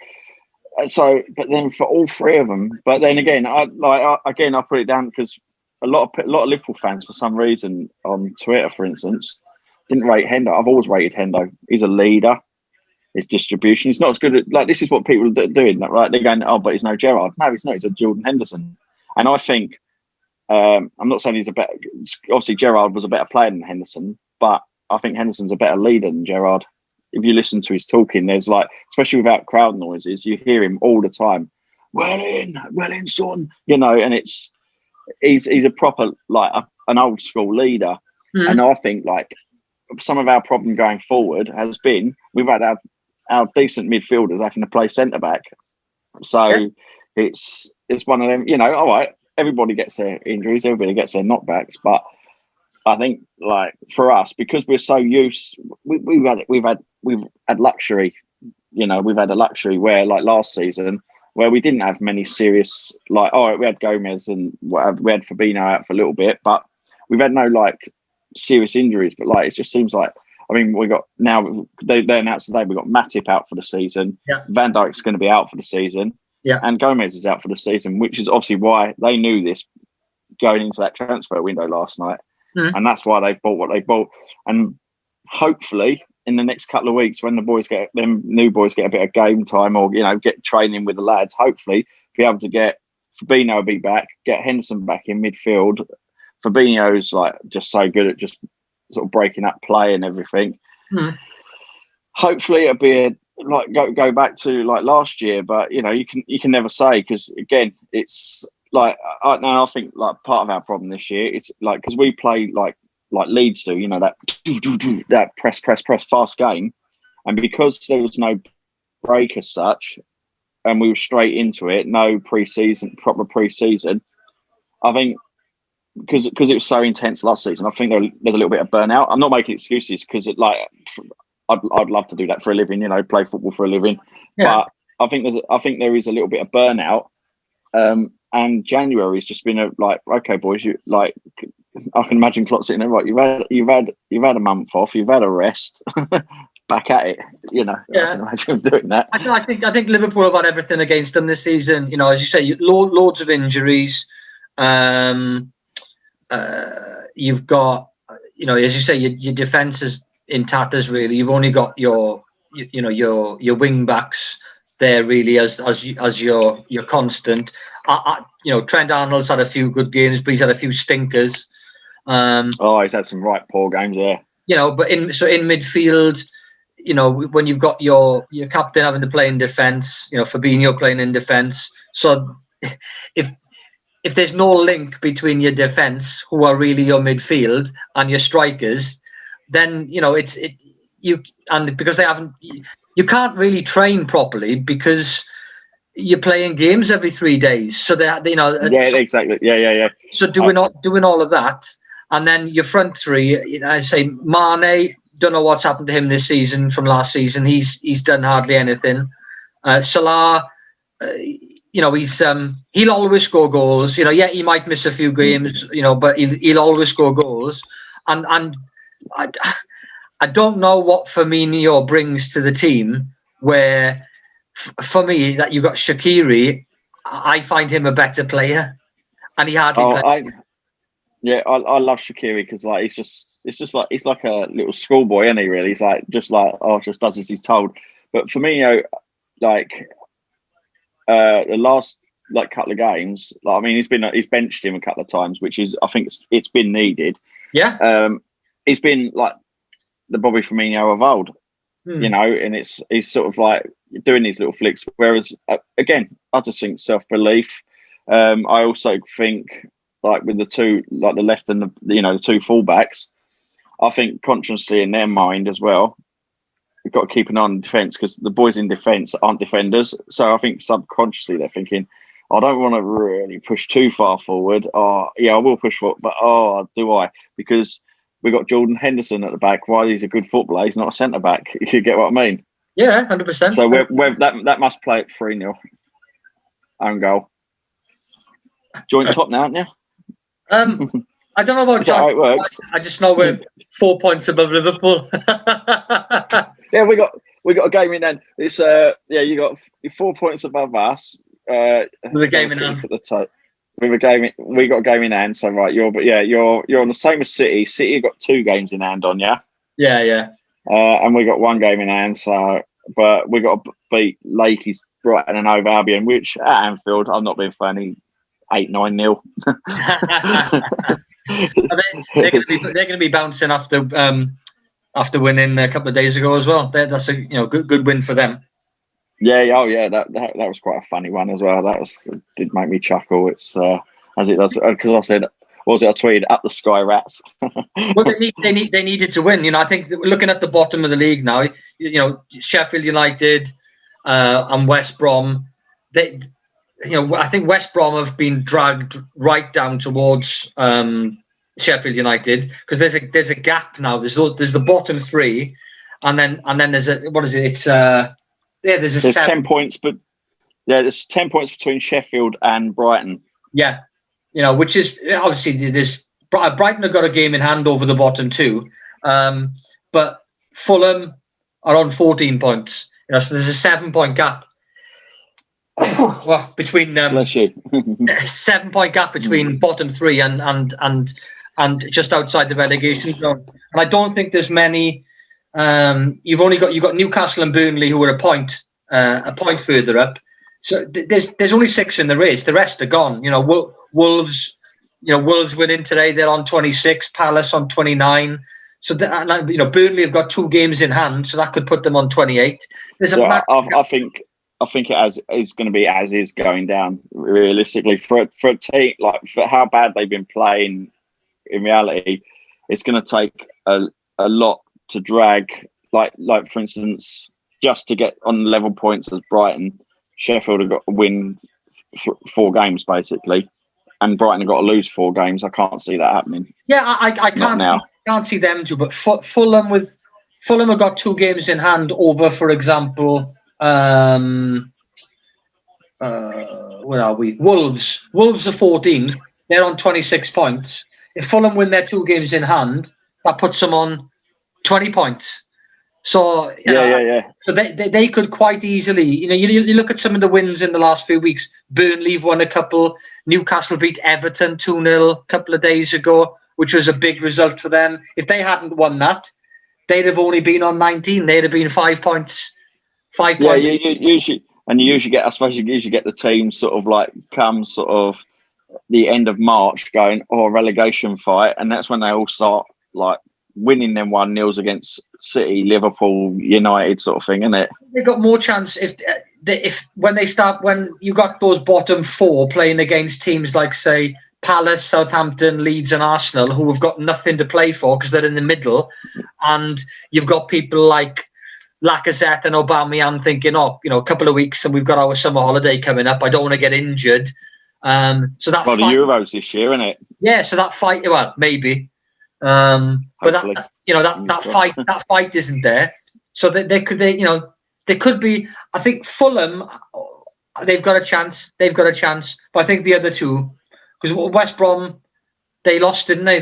So, but then for all 3 of them, but then again, I put it down because a lot of Liverpool fans, for some reason, on Twitter, for instance, didn't rate Hendo. I've always rated Hendo. He's a leader. His distribution. He's not as good at this is what people are doing, right? They're going, but he's no Gerrard. No, he's not. He's a Jordan Henderson. And I think I'm not saying he's a better. Obviously, Gerrard was a better player than Henderson, but I think Henderson's a better leader than Gerrard. if you listen to his talking, there's like, especially without crowd noises, you hear him all the time. Well in, son. You know, and he's a proper like an old school leader, and I think like some of our problem going forward has been we've had our decent midfielders having to play centre back, so it's one of them. You know, all right, everybody gets their injuries, everybody gets their knockbacks, but I think like for us, because we're so used, we've had luxury. You know, we've had a luxury where like last season where we didn't have many serious like we had Gomez and whatever, we had Fabinho out for a little bit, but we've had no like serious injuries. But like it just seems like we got now they announced today we got Matip out for the season. Yeah. Van Dijk's going to be out for the season. Yeah. And Gomez is out for the season, which is obviously why they knew this going into that transfer window last night. And that's why they've bought what they bought. And hopefully in the next couple of weeks, when them new boys get a bit of game time or, you know, get training with the lads, hopefully be able to get Fabinho be back, get Henderson back in midfield. Fabinho's like just so good at just sort of breaking up play and everything. Hopefully it'll be go back to like last year, but you know, you can never say, because again, it's like I think like part of our problem this year, it's like because we play like Leeds do, you know, that press fast game, and because there was no break as such, and we were straight into it, no proper pre-season. I think because it was so intense last season, I think there's a little bit of burnout. I'm not making excuses because I'd love to do that for a living, you know, play football for a living. Yeah. But I think there is a little bit of burnout. And January has just been okay, boys, you like. I can imagine Klopp sitting there, right? You've had a month off, you've had a rest, back at it. You know, yeah. I can imagine him doing that. I think Liverpool have had everything against them this season. You know, as you say, loads of injuries. You've got, you know, as you say, your defence is in tatters. Really, you've only got your wing backs there really as your constant. You know, Trent Arnold's had a few good games, but he's had a few stinkers. He's had some right poor games there. You know, but in midfield, you know, when you've got your captain having to play in defence, you know, Fabinho playing in defence. So if there's no link between your defence, who are really your midfield, and your strikers, then you know because they haven't, you can't really train properly because you're playing games every 3 days. So you know. Yeah, exactly. Yeah. So doing all of that, and then your front three, you know, I say Mane. Don't know what's happened to him this season from last season. He's done hardly anything. Salah, you know, he'll always score goals. You know, yeah, he might miss a few games, you know, but he'll always score goals. And I don't know what Firmino brings to the team. Where for me, that you got Shaqiri, I find him a better player, and he hardly plays. I love Shaqiri because like he's like a little schoolboy, isn't he? Really, he's like just does as he's told. But for me, you know, like the last like couple of games, like I mean, he's benched him a couple of times, which is I think it's been needed. Yeah. He's been like the Bobby Firmino of old, you know, and he's sort of like doing these little flicks. Whereas again, I just think self-belief. I also think like with the two, like the left and the two fullbacks, I think consciously in their mind as well, we've got to keep an eye on defence because the boys in defence aren't defenders. So I think subconsciously they're thinking, I don't want to really push too far forward. Oh, yeah, I will push forward, but do I? Because we've got Jordan Henderson at the back. While he's a good footballer, he's not a centre back. You get what I mean? Yeah, 100%. So that must play at 3-0. Own goal. Joint top now, aren't you? I don't know about that how it works? I just know we're 4 points above Liverpool. Yeah, we got a game in hand. It's you got 4 points above us. With a game in hand. We got a game in hand. So right, you're on the same as City. City have got 2 games in hand on you. Yeah. And we got 1 game in hand. So, but we got to beat Lakey's Brighton and Hove Albion, which at Anfield, I'm not being funny. 8-9-0. They're going to be bouncing after after winning a couple of days ago as well. That's a good win for them. Yeah, oh yeah, that was quite a funny one as well. Did make me chuckle. It's as it does, because I said, what was it? I tweeted up the Sky Rats. Well, they needed to win. I think looking at the bottom of the league now, Sheffield United and West Brom, I think West Brom have been dragged right down towards Sheffield United, because there's a gap now. There's the bottom three, and then there's a, what is it? It's there's 10 points, but there's 10 points between Sheffield and Brighton. Yeah, which is obviously Brighton have got a game in hand over the bottom two, but Fulham are on 14 points. So there's a 7-point gap. Well, between Bless you. 7-point gap between bottom three and just outside the relegation zone. And I don't think there's many. You've got Newcastle and Burnley, who are a point further up. So there's only 6 in the race. The rest are gone. Wolves winning today. They're on 26. Palace on 29. So Burnley have got 2 games in hand, so that could put them on 28. There's a I think it's going to be as is going down, realistically, for a team, like for how bad they've been playing. In reality, it's going to take a lot to drag, like for instance, just to get on level points as Brighton. Sheffield have got to win 4 games basically, and Brighton have got to lose 4 games. I can't see that happening. Yeah, I can't see them too. But Fulham have got 2 games in hand over, for example, where are we? Wolves are 14th. They're on 26 points. If Fulham win their 2 games in hand, that puts them on 20 points. So yeah. So they could quite easily, you look at some of the wins in the last few weeks. Burnley have won a couple. Newcastle beat Everton 2-0 a couple of days ago, which was a big result for them. If they hadn't won that, they'd have only been on 19. They'd have been 5 points. 5 points. Yeah, you usually get the team sort of like come sort of the end of March going, relegation fight, and that's when they all start like winning them 1-0 against City, Liverpool, United sort of thing, isn't it? They got more chance when you got those bottom 4 playing against teams like, say, Palace, Southampton, Leeds and Arsenal, who have got nothing to play for because they're in the middle, and you've got people like Lacazette and Aubameyang thinking, a couple of weeks and we've got our summer holiday coming up, I don't want to get injured. So that the Euros this year, isn't it? Yeah, so that fight, well, maybe. But that fight isn't there. So they could be. I think Fulham, they've got a chance. But I think the other two, because West Brom, they lost, didn't they?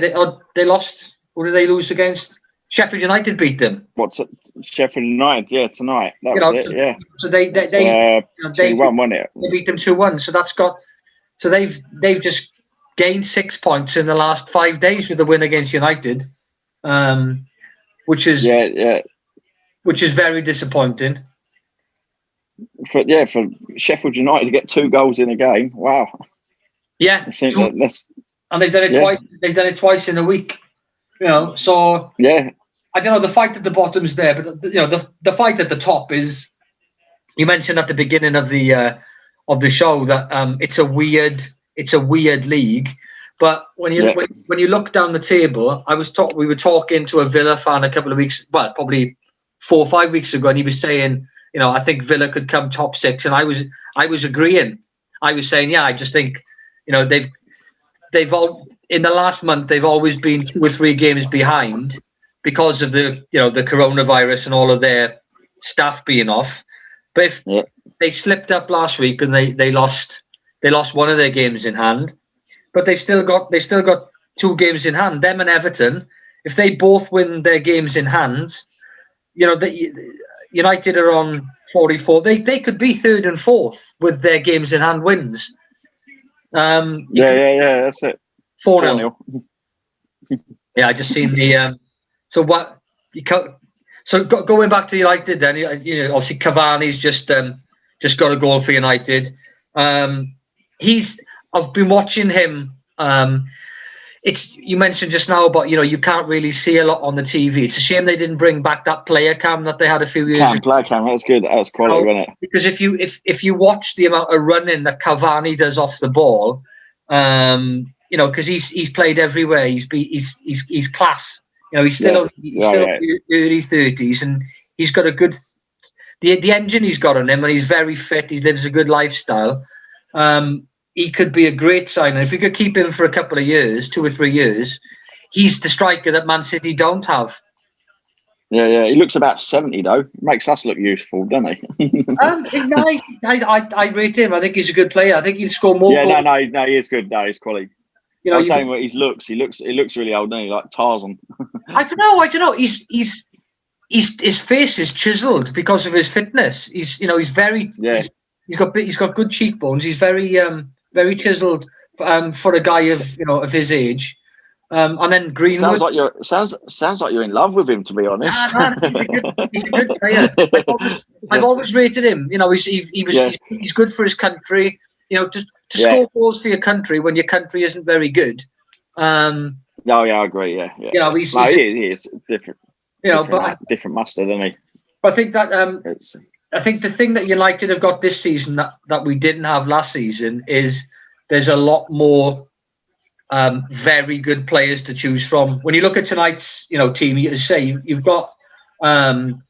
They lost. Who did they lose against? Sheffield United beat them. Sheffield United? Yeah, tonight. That was it. Yeah. So they 2-1, wasn't it? They beat them 2-1. So they've just gained 6 points in the last 5 days with the win against United, which is very disappointing. For Sheffield United to get 2 goals in a game, wow. Yeah, and they've done it twice. They've done it twice in a week. So yeah, I don't know. The fight at the bottom's there, but the fight at the top is. You mentioned at the beginning of the show that it's a weird league, but when you look down the table, we were talking to a Villa fan a couple of weeks, well, probably 4 or 5 weeks ago, and he was saying, I think Villa could come top 6, and I was agreeing. I was saying, yeah, I just think, they've all in the last month they've always been 2 or 3 games behind because of the the coronavirus and all of their staff being off. But if they slipped up last week and they lost one of their games in hand, but they still got 2 games in hand. Them and Everton, if they both win their games in hand, United are on 44. They could be 3rd and 4th with their games in hand wins. That's it. 4-0. Yeah, I just seen the. So what? Going back to United, then obviously Cavani's just got a goal for United. I've been watching him. you mentioned just now about, you can't really see a lot on the TV. It's a shame they didn't bring back that player cam that they had a few years ago. Player cam, that's good. That's quality, wasn't it? Because if you watch the amount of running that Cavani does off the ball, because he's played everywhere. He's class. He's still early 30s, and he's got a good the engine he's got on him, and he's very fit. He lives a good lifestyle. He could be a great signing. If we could keep him for a couple of years, 2 or 3 years, he's the striker that Man City don't have. Yeah. He looks about 70 though. Makes us look useful, doesn't he? I rate him. I think he's a good player. I think he'll score more. Yeah, no, he is good. No, he's quality. I'm saying what he looks really old, doesn't he? Like Tarzan. I don't know. His face is chiseled because of his fitness. He's very. Yeah. He's got good cheekbones. He's very chiseled for a guy of his age. And then Greenwood sounds like you're in love with him, to be honest. He's a good player. I've always rated him. He's good for his country. To score goals for your country when your country isn't very good. I agree. Yeah. He is different. Different mustard, isn't he? But I think that I think the thing that United have got this season that we didn't have last season is there's a lot more very good players to choose from. When you look at tonight's team, you've got and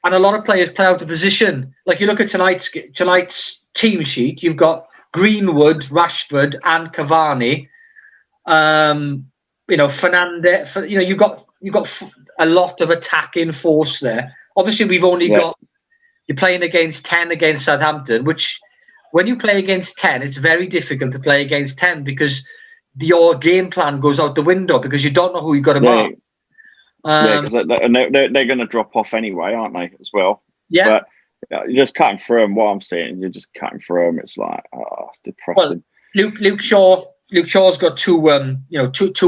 a lot of players play out of position. Like you look at tonight's team sheet, you've got Greenwood, Rashford, and Cavani. Fernandes. You've got a lot of attacking force there. Obviously, we've only got. You're playing against 10 against Southampton, which when you play against 10, it's very difficult to play against 10 because your game plan goes out the window because you don't know who you've got to mark. Because they're going to drop off anyway, aren't they, as well? Yeah. But you're just cutting through them. What I'm seeing, you're just cutting through them. It's like, it's depressing. Well, Luke Shaw's got two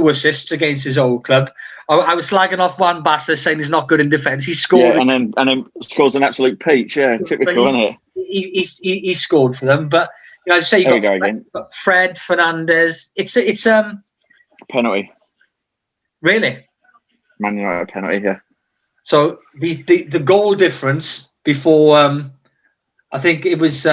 assists against his old club. I was slagging off Juan Bassa saying he's not good in defence. He scored, and then scores an absolute peach. Yeah, typical, isn't it? He scored for them, but I say you got Fred Fernandes. It's penalty. Really? Man United penalty. Yeah. So the goal difference before I think it was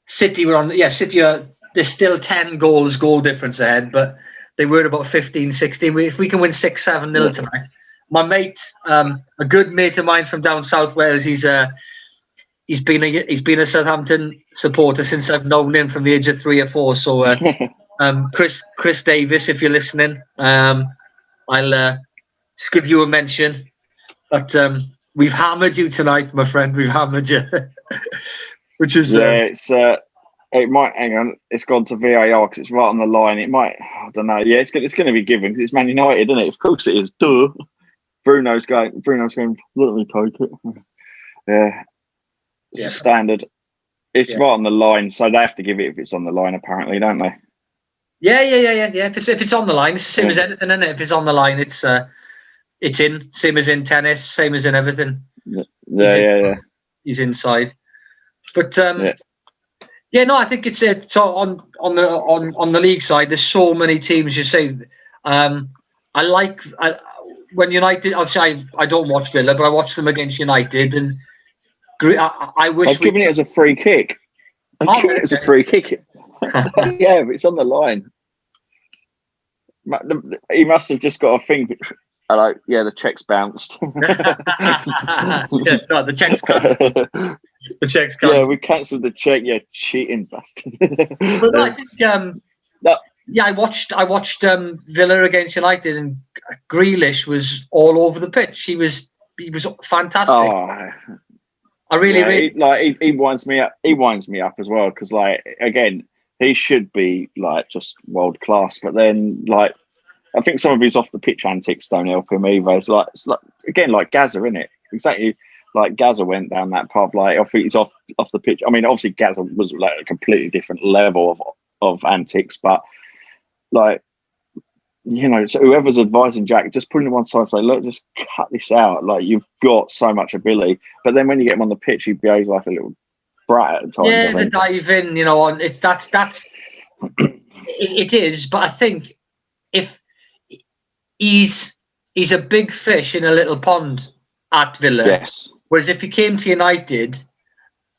City were on. Yeah, City are. There's still 10 goal difference ahead, but they were about 15, 16. If we can win 6-7-0 tonight, my mate, a good mate of mine from down South Wales, he's been a Southampton supporter since I've known him from the age of 3 or 4. So, Chris Davis, if you're listening, I'll just give you a mention. But we've hammered you tonight, my friend. We've hammered you, which is it might hang on. It's gone to VAR because it's right on the line. It might. I don't know. Yeah, it's going to be given because it's Man United, isn't it? Of course it is. Duh. Bruno's going. Let me take it. Yeah, it's a standard. It's right on the line, so they have to give it if it's on the line. Apparently, don't they? Yeah. If it's on the line, it's the same as anything, isn't it? If it's on the line, it's in. Same as in tennis. Same as in everything. Yeah. He's inside, but I think it's so on the league side. There's so many teams. You say, when United. Obviously, I don't watch Villa, but I watch them against United, and I wish I've given it as a free kick. I've given it as a free kick. Yeah, but it's on the line. He must have just got a thing. The check's bounced. The check's cut. The check's cut. Yeah, we cancelled the check. Yeah, cheating bastard. But I think, I watched Villa against United, and Grealish was all over the pitch. He was fantastic. Oh, I really he winds me up. He winds me up as well because, again, he should be just world class, but then I think some of his off the pitch antics don't help him either. It's like Gaza, isn't it? Exactly like Gaza went down that path. I think he's off the pitch. I mean, obviously Gaza was a completely different level of antics, but so whoever's advising Jack, just put him on one side and say, look, just cut this out. You've got so much ability, but then when you get him on the pitch, he behaves like a little brat at the time. Yeah, the dive in, it's that's it is, but I think. if he's a big fish in a little pond at Villa. Yes. Whereas if he came to United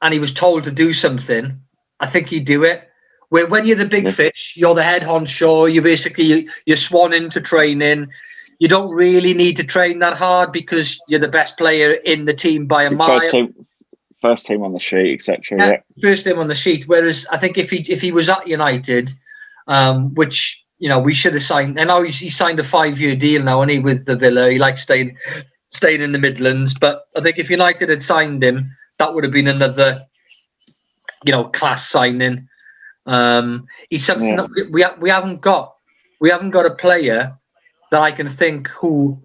and he was told to do something, I think he'd do it. Where when you're the big fish, you're the head honcho. You basically you're swan into training. You don't really need to train that hard because you're the best player in the team by a mile. First team on the sheet, etc. Yeah. First name on the sheet. Whereas I think if he was at United, which we should have signed. And now he signed a 5-year deal now, and he with the Villa. He likes staying in the Midlands. But I think if United had signed him, that would have been another, class signing. He's something that we haven't got. We haven't got a player that I can think who,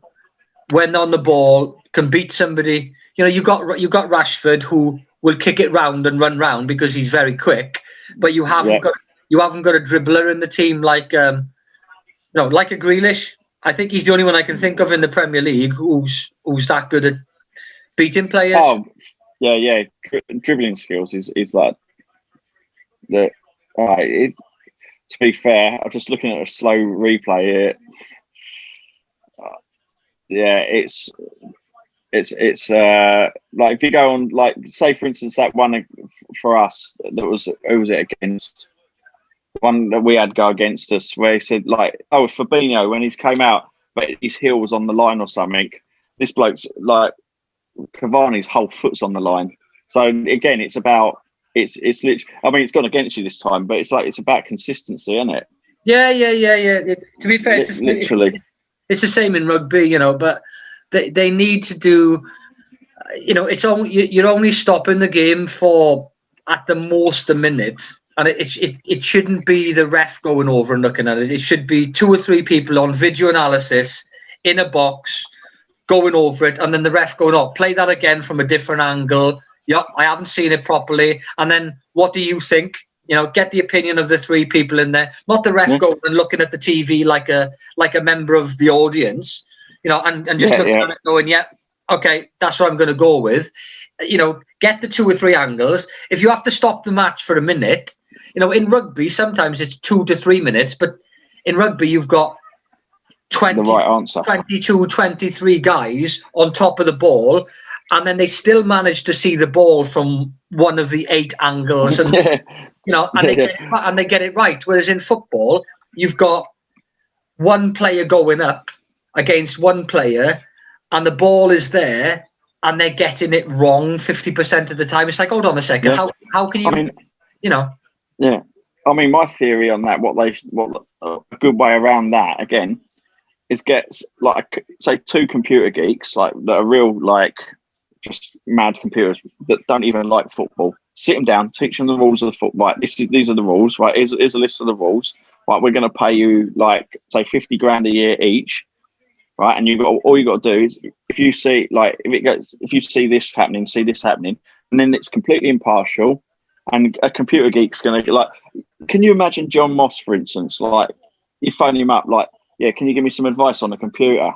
when on the ball, can beat somebody. You got Rashford, who will kick it round and run round because he's very quick. But you haven't got a dribbler in the team like a Grealish. I think he's the only one I can think of in the Premier League who's that good at beating players. Oh, yeah. Dribbling skills is like the. To be fair, I'm just looking at a slow replay here. It's like if you go on, like, say for instance that one for us that was, who was it against? One that we had go against us where he said, like, Fabinho, when he's came out but his heel was on the line or something. This bloke's like Cavani's whole foot's on the line. So again, it's about it's literally. I mean, it's gone against you this time, but it's about consistency, isn't it? Yeah. To be fair, it's the same in rugby, but they need to do. It's only you're only stopping the game for at the most a minute, and it shouldn't be the ref going over and looking at it. It should be 2 or 3 people on video analysis in a box going over it, and then the ref going, "Oh, play that again from a different angle. Yeah, I haven't seen it properly." And then, what do you think? Get the opinion of the 3 people in there, not the ref going and looking at the TV like a member of the audience. And just looking at it going, yeah, okay, that's what I'm going to go with. Get the 2 or 3 angles. If you have to stop the match for a minute, in rugby, sometimes it's 2 to 3 minutes, but in rugby, you've got 22, 23 guys on top of the ball, and then they still manage to see the ball from one of the 8 angles, and they get it right. Whereas in football, you've got one player going up against one player, and the ball is there, and they're getting it wrong 50% of the time. It's like, hold on a second, how can you? I mean, Yeah, I mean, my theory on that, what a good way around that again is get, like, say 2 computer geeks, like, that are real, like, just mad computers that don't even like football. Sit them down, teach them the rules of the football. Right, these are the rules. Right, here's a list of the rules. Right, we're going to pay you, like, say 50 grand a year each. Right, and all you got to do is, if you see this happening, and then it's completely impartial, and a computer geek's going to, like, can you imagine John Moss, for instance? Like, you phone him up, like, yeah, can you give me some advice on the computer?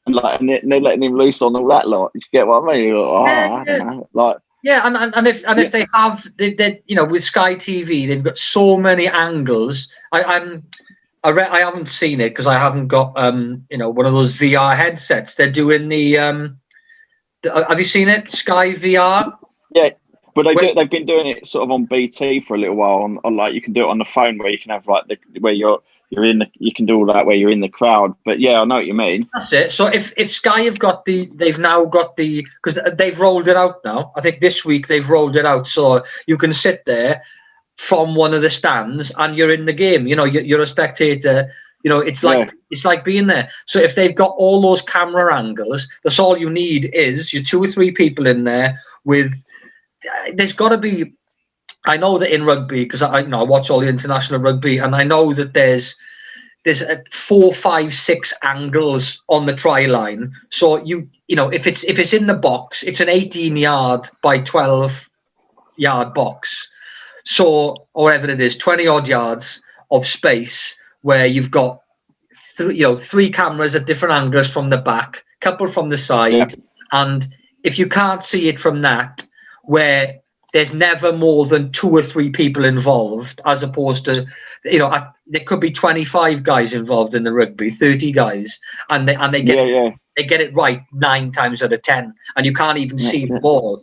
And they're letting him loose on all that lot. You get what I mean? I don't know. Like, yeah, and if they have, with Sky TV, they've got so many angles. I haven't seen it because I haven't got one of those VR headsets. They're doing the have you seen it? Sky VR. Yeah, but they've been doing it sort of on BT for a little while. On like, you can do it on the phone where you can have, like, where you can do all that where you're in the crowd. But yeah, I know what you mean. That's it. So if Sky have got they've now got because they've rolled it out now. I think this week they've rolled it out, so you can sit there from one of the stands and you're in the game. You're a spectator. It's like being there. So if they've got all those camera angles, that's all you need is your 2 or 3 people in there with. There's got to be. I know that in rugby, because I watch all the international rugby, and I know that there's 4, 5, 6 angles on the try line. So if it's in the box, it's an 18-yard by 12-yard box. So, or whatever it is, 20 odd yards of space where you've got 3 cameras at different angles from the back, couple from the side, and if you can't see it from that, where there's never more than 2 or 3 people involved, as opposed to, there could be 25 guys involved in the rugby, 30 guys, and they get it right 9 times out of 10, and you can't even see the ball.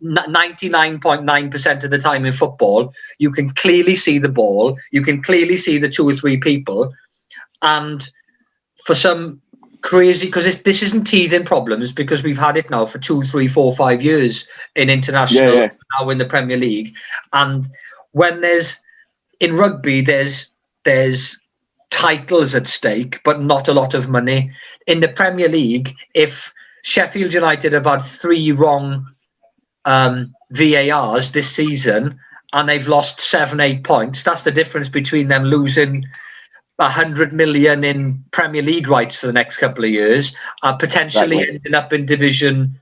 99.9% of the time in football, you can clearly see the ball, you can clearly see the 2 or 3 people, and for some crazy, because this isn't teething problems, because we've had it now for 2, 3, 4, 5 years in international, now in the Premier League, and when in rugby there's titles at stake, but not a lot of money. In the Premier League, if Sheffield United have had 3 wrong VARs this season and they've lost 7-8 points, that's the difference between them losing 100 million in Premier League rights for the next couple of years, potentially ending up in division,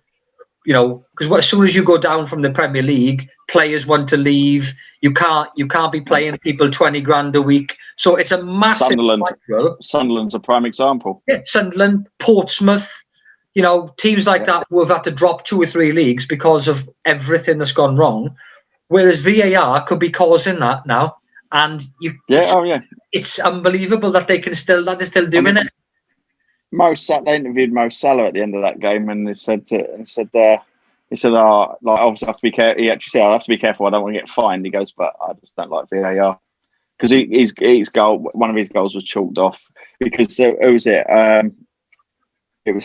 because as soon as you go down from the Premier League, players want to leave. You can't be playing people 20 grand a week. So it's a massive cycle. Sunderland's a prime example. Yeah, Sunderland, Portsmouth, teams like that who have had to drop 2 or 3 leagues because of everything that's gone wrong. Whereas VAR could be causing that now. And it's unbelievable that they're still doing it. They interviewed Mo Salah at the end of that game, and he said, obviously I have to be careful. He actually said, I have to be careful. I don't want to get fined. He goes, but I just don't like VAR because one of his goals was chalked off because it was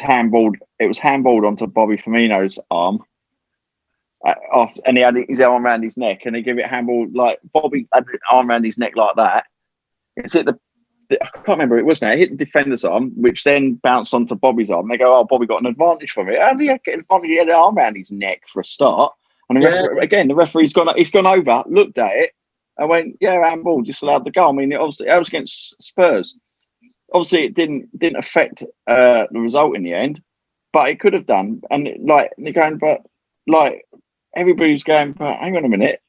handballed. It was handballed onto Bobby Firmino's arm. And he had his arm around his neck, and they give it handball, like Bobby had his arm around his neck like that. It's hit I can't remember it was now. It hit the defender's arm, which then bounced onto Bobby's arm. They go, "Oh, Bobby got an advantage from it." How did he get an advantage? He had an arm around his neck for a start, and the referee's gone over, looked at it, and went, "Yeah, handball, just allowed the goal." I mean, that was against Spurs. Obviously, it didn't affect the result in the end, but it could have done. And they're going, but everybody's going, but hang on a minute,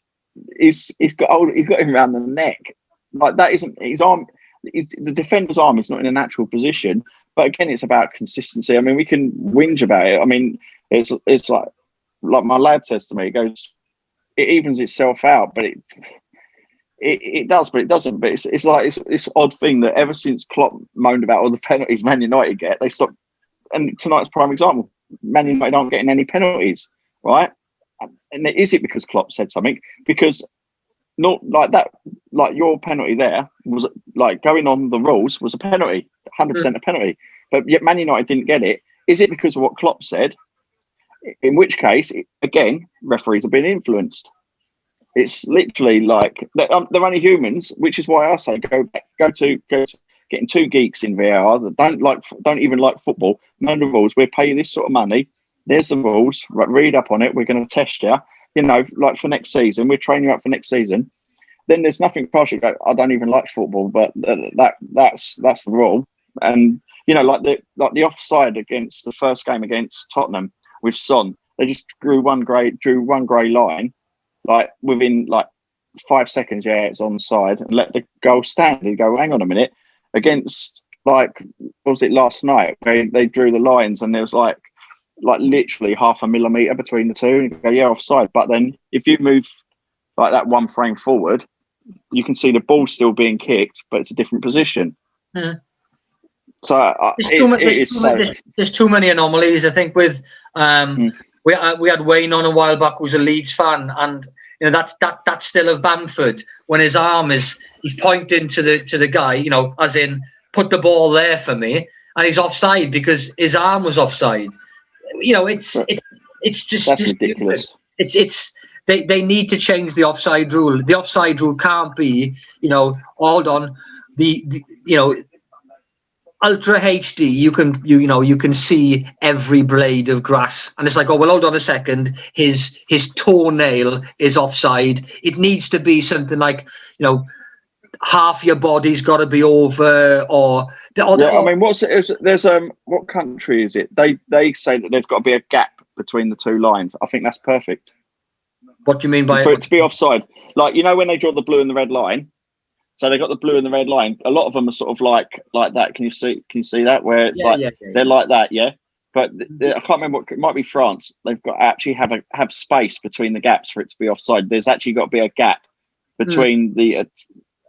he's got him around the neck. Like that isn't his arm. The defender's arm is not in a natural position. But again, it's about consistency. I mean, we can whinge about it. I mean, it's like my lad says to me, he goes, it evens itself out, but it does, but it doesn't. But it's like this odd thing that ever since Klopp moaned about all the penalties Man United get, they stopped. And tonight's prime example, Man United aren't getting any penalties, right? And is it because Klopp said something? Because not like that, like your penalty there was like going on the rules was a penalty, 100% a penalty. But yet Man United didn't get it. Is it because of what Klopp said? In which case, again, referees have been influenced. It's literally like they're only humans, which is why I say go to getting 2 geeks in VAR that don't even like football. Know the rules. We're paying this sort of money. There's the rules. Right, read up on it. We're going to test you. Like for next season, we're training you up for next season. Then there's nothing partial. I don't even like football, but that's the rule. And like the offside against the first game against Tottenham with Son, they just drew one grey line, like within 5 seconds. Yeah, it's onside, and let the goal stand. And go, hang on a minute. Against what was it last night? They drew the lines, and there was like literally half a millimetre between the two, and you go, yeah, offside. But then if you move like that 1 frame forward, you can see the ball still being kicked, but it's a different position. So there's too many anomalies. I think with we had Wayne on a while back, who was a Leeds fan, and that's still of Bamford when his arm he's pointing to the guy, as in put the ball there for me, and he's offside because his arm was offside. It's just ridiculous. They need to change the offside rule. The offside rule can't be, hold on, the Ultra HD. You can see every blade of grass, and it's like, oh well, hold on a second. His toenail is offside. It needs to be something like, half your body's got to be over, or I mean, what country is it? They say that there's got to be a gap between the 2 lines. I think that's perfect. What do you mean by for it to be offside? Like when they draw the blue and the red line. So they got the blue and the red line. A lot of them are sort of like that. Can you see that where it's they're like that? Yeah. but I can't remember what it might be. France. They've got to actually have space between the gaps for it to be offside. There's actually got to be a gap between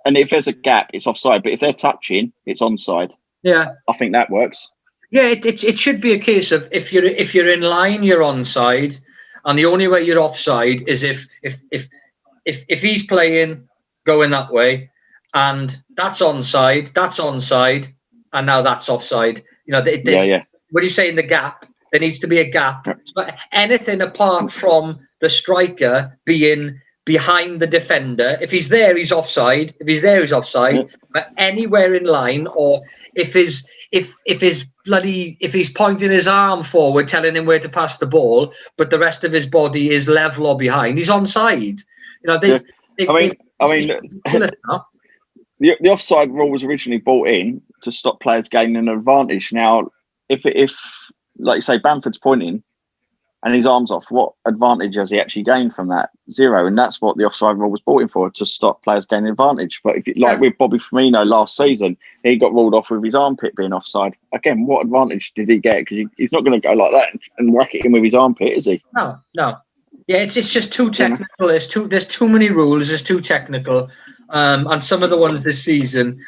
and if there's a gap, it's offside. But if they're touching, it's onside. Yeah, I think that works. Yeah, it should be a case of if you're in line, you're onside, and the only way you're offside is if he's playing going that way, and that's onside, and now that's offside. When you say in the gap, there needs to be a gap. But anything apart from the striker being behind the defender, if he's there, he's offside. But anywhere in line, or if he's pointing his arm forward, telling him where to pass the ball, but the rest of his body is level or behind, he's onside. The offside rule was originally brought in to stop players gaining an advantage. Now, if like you say, Bamford's pointing and his arm's off, what advantage has he actually gained from that? Zero. And that's what the offside rule was brought in for, to stop players gaining advantage. But with Bobby Firmino last season, he got ruled off with his armpit being offside. Again, what advantage did he get? Because he's not going to go like that and whack it in with his armpit, is he? No. Yeah, it's just too technical. There's too many rules. It's too technical. And some of the ones this season,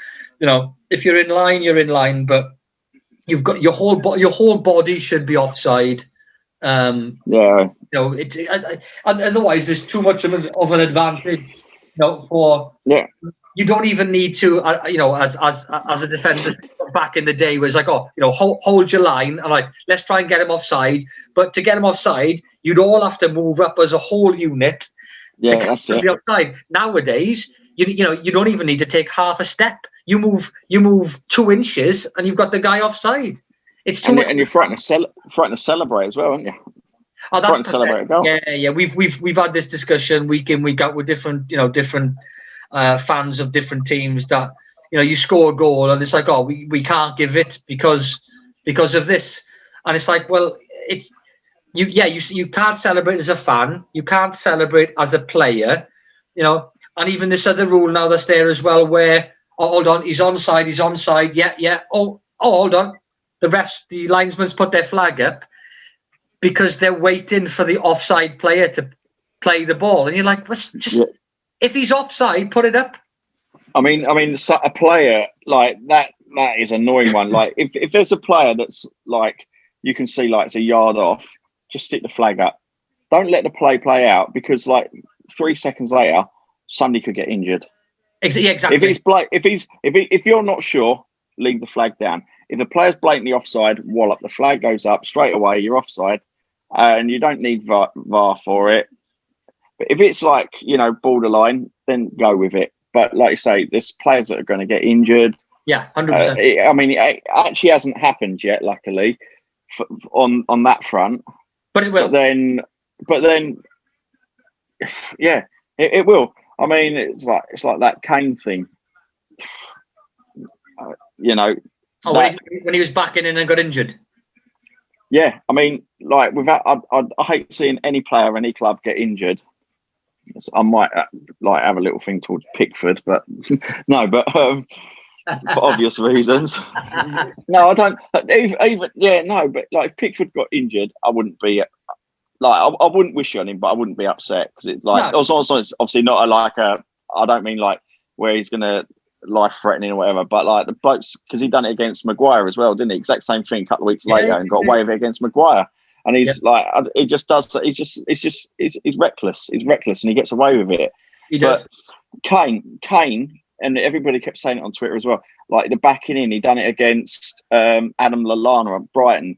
if you're in line, you're in line, but you've got your whole body should be offside. Otherwise there's too much of an advantage. You don't even need to. As a defender back in the day, was like, hold your line and like, let's try and get him offside. But to get him offside, you'd all have to move up as a whole unit. Yeah, that's it. Be offside. Nowadays, you don't even need to take half a step. You move 2 inches and you've got the guy offside. It's too much. And you're frightened to celebrate as well, aren't you? Oh, that's to celebrate a goal. Yeah. We've had this discussion week in, week out with different fans of different teams that you score a goal and it's like, we can't give it because of this, and it's like, well, you can't celebrate as a fan, you can't celebrate as a player, and even this other rule now that's there as well, where hold on, he's onside, yeah. Oh, hold on, the linesman's put their flag up because they're waiting for the offside player to play the ball, and you're like, if he's offside, put it up. I mean, a player like that is an annoying one. Like if there's a player that's like you can see like it's a yard off, just stick the flag up. Don't let the play out, because like 3 seconds later, somebody could get injured. Exactly. If you're not sure, leave the flag down. If the player's blatantly offside, wallop, the flag goes up straight away. You're offside, and you don't need VAR for it. But if it's like borderline, then go with it. But like you say, there's players that are going to get injured. Yeah, 100%. It actually hasn't happened yet, luckily, on that front. But it will. But then, yeah, it will. I mean, it's like that Kane thing. When he was backing in and got injured. Yeah, I mean, like I hate seeing any player, any club get injured. I might have a little thing towards Pickford, but no, but for obvious reasons. No, I don't. But like if Pickford got injured, I wouldn't be like I wouldn't wish it on him, but I wouldn't be upset, because it's like also it's obviously not I don't mean like where he's gonna life threatening or whatever, but like the blokes, because he done it against Maguire as well, didn't he? Exact same thing a couple of weeks later and got away with it against Maguire. And he's like, he just does. He's reckless. He's reckless, and he gets away with it. He does. But Kane, and everybody kept saying it on Twitter as well. Like the backing in, he done it against Adam Lallana at Brighton,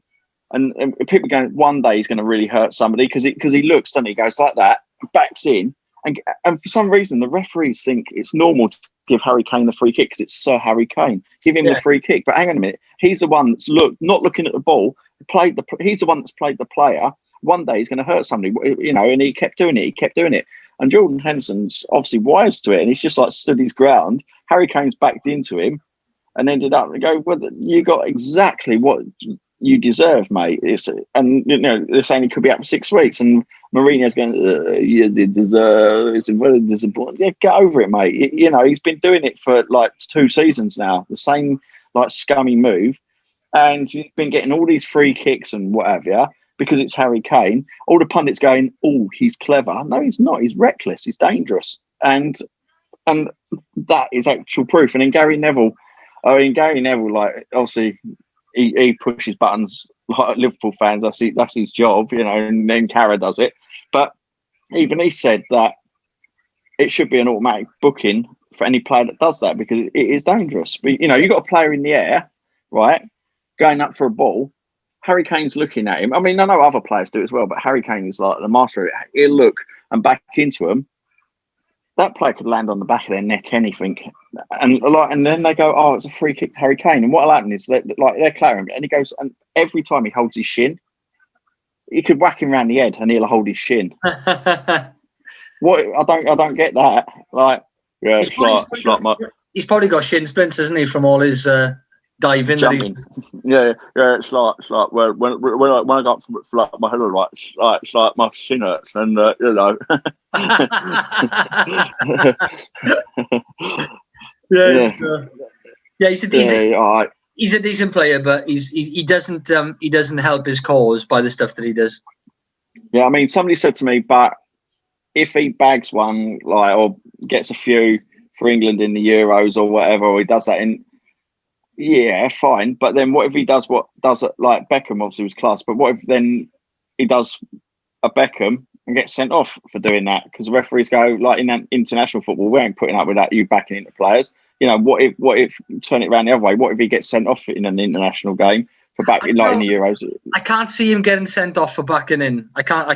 and people going, one day he's going to really hurt somebody, because he looks, doesn't he? He goes like that, backs in, and for some reason the referees think it's normal to give Harry Kane the free kick because it's Sir Harry Kane. Give him the free kick, but hang on a minute, he's the one that's not looking at the ball. He's the one that's played the player. One day he's going to hurt somebody, and he kept doing it. And Jordan Henderson's obviously wise to it, and he's just like stood his ground. Harry Kane's backed into him and ended up and go, well, you got exactly what you deserve, mate. They're saying he could be out for 6 weeks, and Mourinho's going, you deserve. It's very disappointing. Yeah, get over it, mate. He's been doing it for like 2 seasons now. The same like scummy move. and he's been getting all these free kicks and what have you because it's Harry Kane. All the pundits going, "Oh, he's clever." No, he's not. He's reckless. He's dangerous, and that is actual proof. And then Gary Neville, like obviously he pushes buttons like Liverpool fans. That's his job, and then Cara does it. But even he said that it should be an automatic booking for any player that does that because it is dangerous. But you've got a player in the air, right, going up for a ball. Harry Kane's looking at him. I mean, I know other players do it as well, but Harry Kane is like the master of it. He'll look and back into him. That player could land on the back of their neck, anything, and then they go, "Oh, it's a free kick to Harry Kane." And what'll happen is they're clearing, and he goes, and every time he holds his shin, he could whack him around the head, and he'll hold his shin. What I don't get that. Like, yeah, he's probably got shin splints, isn't he, from all his diving? Jumping. Yeah. It's like when I got from like my head, right, it's like my shin hurts, and he's a decent player, but he doesn't help his cause by the stuff that he does. Yeah, I mean, somebody said to me, but if he bags one, like, or gets a few for England in the Euros or whatever, or he does that yeah, fine. But then what if he does like Beckham obviously was class, but what if then he does a Beckham and gets sent off for doing that? Because the referees go, like, in international football, we ain't putting up with that, you backing into players. What if turn it around the other way? What if he gets sent off in an international game for backing, like in the Euros? I can't see him getting sent off for backing in. I don't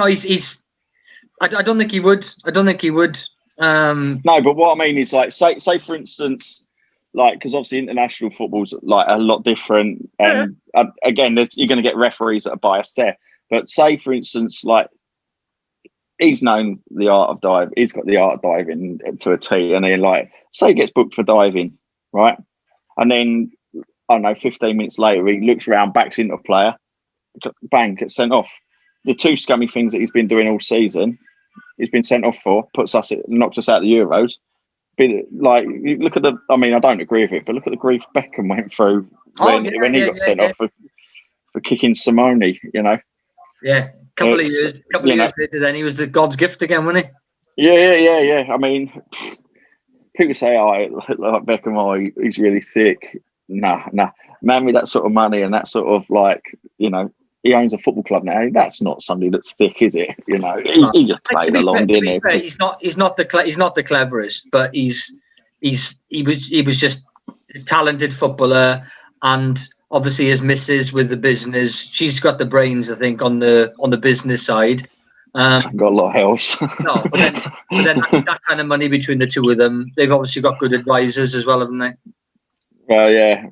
know. I don't think he would. No, but what I mean is, like, say for instance, like, because obviously international football's like a lot different, and again, you're going to get referees that are biased there. But say for instance, like, he's known the art of dive. He's got the art of diving to a T, and then, like, say he gets booked for diving, right? And then I don't know, 15 minutes later, he looks around, backs into a player, bang, gets sent off. The two scummy things that he's been doing all season, he's been sent off for, knocks us out of the Euros. Like, you look at I don't agree with it, but look at the grief Beckham went through when he got sent off for kicking Simone, Yeah, a couple of years later, then he was the God's gift again, wasn't he? Yeah. I mean, people say, like Beckham, he's really thick. Nah. Man with that sort of money and that sort of, like, he owns a football club now. That's not somebody that's thick, is it? He just played along, didn't he? He's not the cleverest, but he was just a talented footballer, and obviously his missus with the business, she's got the brains, I think, on the business side. Got a lot of else. No, but then that kind of money between the two of them, they've obviously got good advisors as well, haven't they? Well, yeah,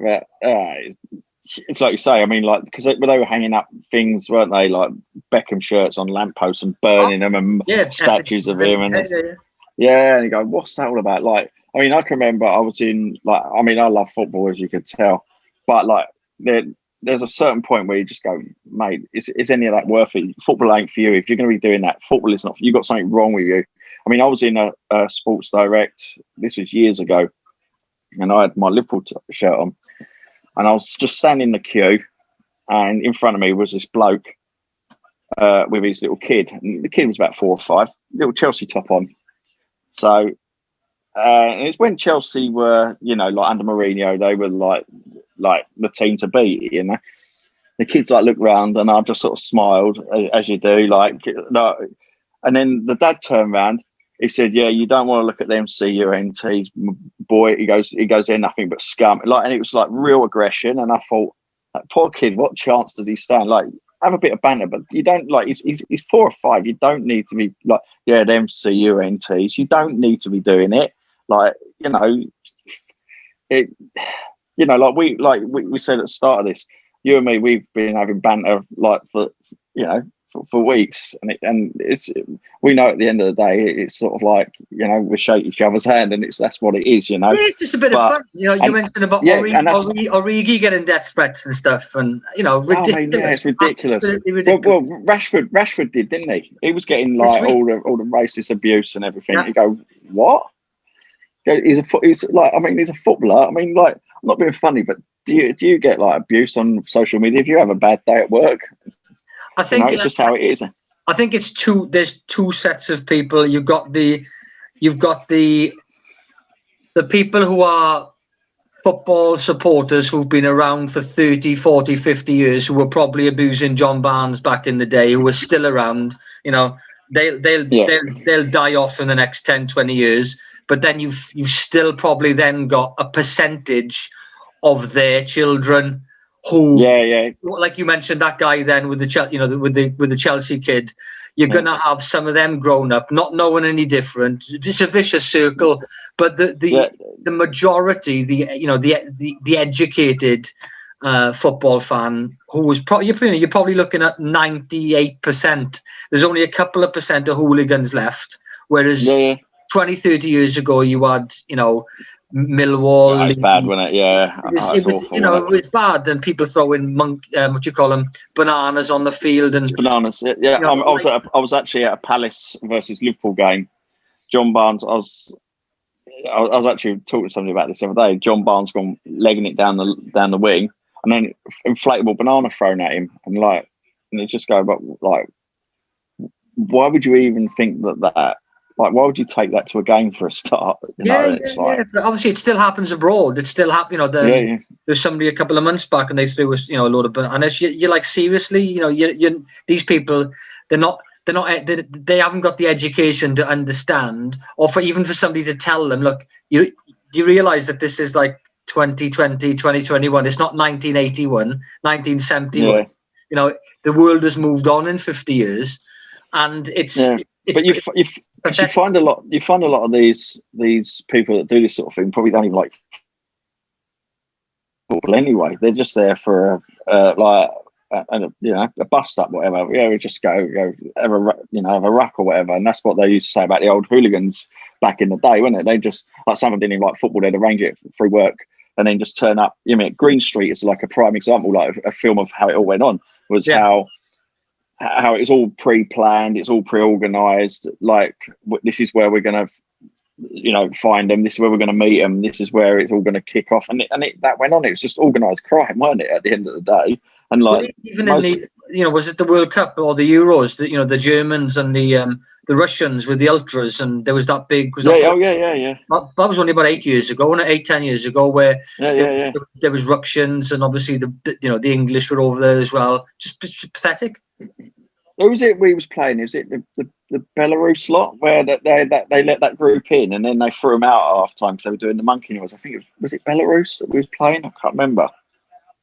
it's like you say. I mean, like, because they were hanging up things, weren't they? Like Beckham shirts on lampposts and burning them, and statues of him. And and you go, what's that all about? Like, I mean, I can remember I was in, like, I mean, I love football, as you could tell, but like there's a certain point where you just go, mate, is any of that worth it? Football ain't for you. If you're going to be doing that, football is not. You've got something wrong with you. I mean, I was in a Sports Direct. This was years ago, and I had my Liverpool shirt on. And I was just standing in the queue, and in front of me was this bloke with his little kid. And the kid was about 4 or 5, little Chelsea top on. So it's when Chelsea were, like under Mourinho, they were like the team to beat. The kids like looked round, and I just sort of smiled, as you do, like, no. And then the dad turned round. He said, "Yeah, you don't want to look at them CUNTs, boy." He goes, "They're nothing but scum." Like, and it was like real aggression. And I thought, that poor kid, what chance does he stand? Like, have a bit of banter, but you don't, like, he's 4 or 5. You don't need to be like, yeah, them CUNTs. You don't need to be doing it. Like, it. Like we said at the start of this, you and me, we've been having banter like for weeks, and we know at the end of the day, it's sort of like, we shake each other's hand, and that's what it is, Yeah, it's just a bit of fun. You mentioned about Origi getting death threats and stuff, and ridiculous. It's ridiculous. Well, Rashford did, didn't he? He was getting like all the racist abuse and everything. Yeah. You go, what? He's a footballer. I mean, like, not being funny, but do you get like abuse on social media if you have a bad day at work? I think it's just how it is. I think it's two. There's two sets of people. You've got the people who are football supporters who've been around for 30, 40, 50 years, who were probably abusing John Barnes back in the day, who are still around. They'll die off in the next 10, 20 years. But then you've still probably then got a percentage of their children who, like you mentioned, that guy then with the with the Chelsea kid. You're gonna have some of them grown up, not knowing any different. It's a vicious circle, but the majority, the educated football fan who was you're probably looking at 98%. There's only a couple of percent of hooligans left, whereas 20, 30 years ago you had Millwall. It was bad, wasn't it? Yeah, it was bad, and people throwing bananas on the field and bananas. Yeah, I was actually at a Palace versus Liverpool game. John Barnes. I was actually talking to somebody about this the other day. John Barnes gone legging it down the wing, and then inflatable banana thrown at him, and it just go, but like, why would you even think that? Like, why would you take that to a game for a start? But obviously, it still happens abroad. It still happens. There's somebody a couple of months back, and they threw us, a load of bananas. You're like, seriously, these people, they haven't got the education to understand, or even for somebody to tell them, look, you realise that this is like 2020, 2021. It's not 1981, 1971. Yeah. The world has moved on in 50 years, and it's. Yeah. But you find a lot of these people that do this sort of thing probably don't even like football anyway. They're just there for a bust up, whatever. Yeah, we just go have a ruck or whatever, and that's what they used to say about the old hooligans back in the day, wasn't it? They just, like, someone didn't even like football, they'd arrange it through work and then just turn up. Green Street is like a prime example, like a film of how it all went on. Was how it's all pre-planned, it's all pre-organised. Like, this is where we're going to, find them. This is where we're going to meet them. This is where it's all going to kick off. And that went on. It was just organised crime, wasn't it? At the end of the day, and like even in the, was it the World Cup or the Euros? The Germans and the Russians with the ultras, and there was that big. Yeah. That was only about 8 years ago, wasn't it? 10 years ago, where there was ructions, and obviously the English were over there as well. Just pathetic. Who was it we was playing? Was it the Belarus lot where they let that group in and then they threw them out at half time because they were doing the monkey noise? I think was it Belarus that we was playing? I can't remember.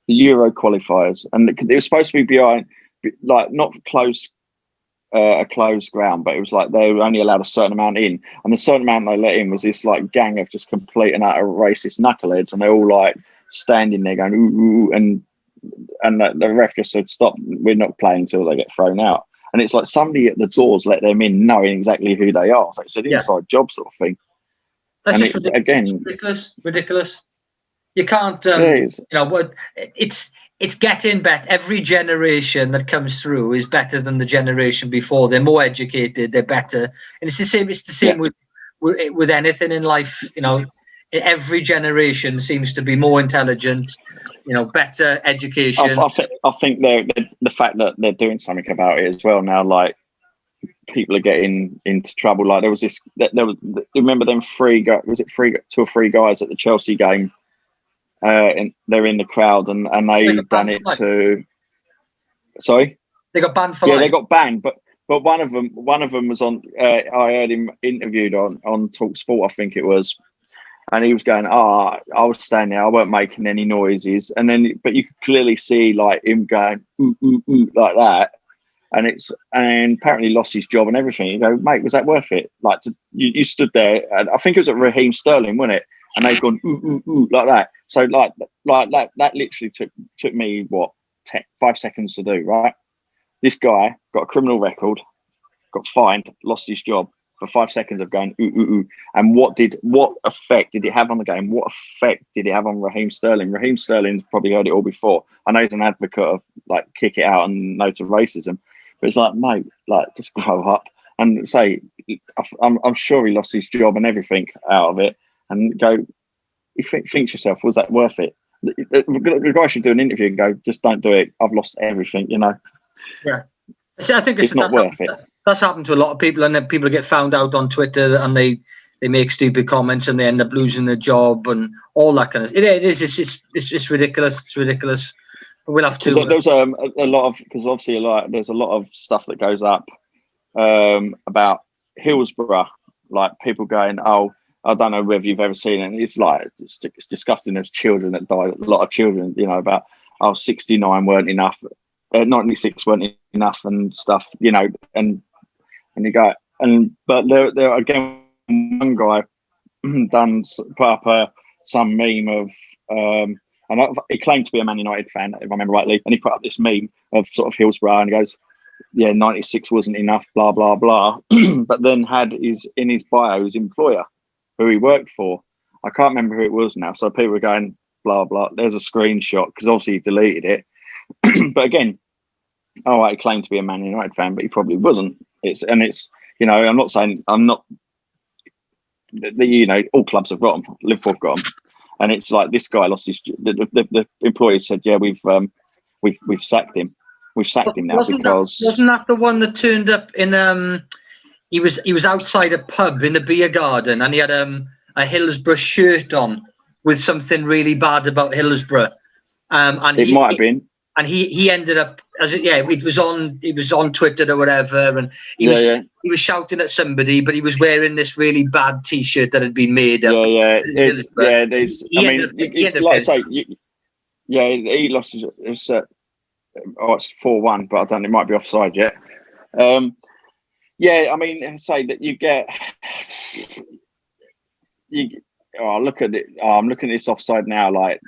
The Euro qualifiers, and it was supposed to be behind, like, not close, a closed ground, but it was like they were only allowed a certain amount in, and the certain amount they let in was this like gang of just complete and utter racist knuckleheads, and they're all like standing there going ooh, and the ref just said, stop, we're not playing until they get thrown out. And it's like somebody at the doors let them in knowing exactly who they are. So it's an inside job sort of thing. That's just ridiculous. You can't, it's getting better. Every generation that comes through is better than the generation before. They're more educated, they're better. And it's the same with anything in life, Every generation seems to be more intelligent, better education. I think the fact that they're doing something about it as well now, like, people are getting into trouble. Like, there was remember them two or three guys at the Chelsea game, and they're in the crowd, and they done it to. Sorry, they got banned for life. They got banned, but one of them was on. I heard him interviewed on Talk Sport, I think it was. And he was going, I was standing there, I weren't making any noises. And then, but you could clearly see like him going, ooh, ooh, ooh, like that. And apparently lost his job and everything. You go, mate, was that worth it? Like, you stood there, and I think it was at Raheem Sterling, wasn't it? And they've gone, ooh, ooh, ooh, like that. So like that literally took me, 5 seconds to do, right? This guy got a criminal record, got fined, lost his job. For 5 seconds of going ooh, ooh, ooh. And what effect did it have on the game? What effect did it have on Raheem Sterling? Raheem Sterling's probably heard it all before. I know he's an advocate of like kick it out and no to racism, but it's like, mate, like, just grow up. And say, I'm sure he lost his job and everything out of it, and go, you think to yourself, was that worth it? The guy should do an interview and go, just don't do it. I've lost everything, you know. Yeah. See, I think it's not worth it. That's happened to a lot of people, and then people get found out on Twitter and they make stupid comments and they end up losing their job and all that kind of. It is. It's ridiculous. It's ridiculous. But we'll have to. There's a lot of, because obviously there's a lot of stuff that goes up about Hillsborough, like people going, oh, I don't know whether you've ever seen it. It's like it's disgusting. There's children that died. A lot of children, you know, about 69 weren't enough, 96 weren't enough, and stuff, you know, and you go, but there again, one guy put up some meme of and he claimed to be a Man United fan, if I remember rightly, and he put up this meme of sort of Hillsborough, and he goes, yeah, 96 wasn't enough, blah blah blah, but then had in his bio his employer, who he worked for. I can't remember who it was now, so people were going blah blah. There's a screenshot, because obviously he deleted it. But again, he claimed to be a Man United fan, but he probably wasn't. It's you know, I'm not saying you know, all clubs have got them. Liverpool have got them, and it's like this guy lost his. The employee said, "Yeah, we've sacked him. We've sacked him now wasn't that the one that turned up in He was outside a pub in the beer garden, and he had a Hillsborough shirt on with something really bad about Hillsborough. And it might have been. And he ended up it was on Twitter or whatever, and he was shouting at somebody, but he was wearing this really bad T-shirt that had been made up. He lost his. It's 4-1, but I don't know, it might be offside yet. I mean, say that you get. Look at it. I'm looking at this offside now. Like,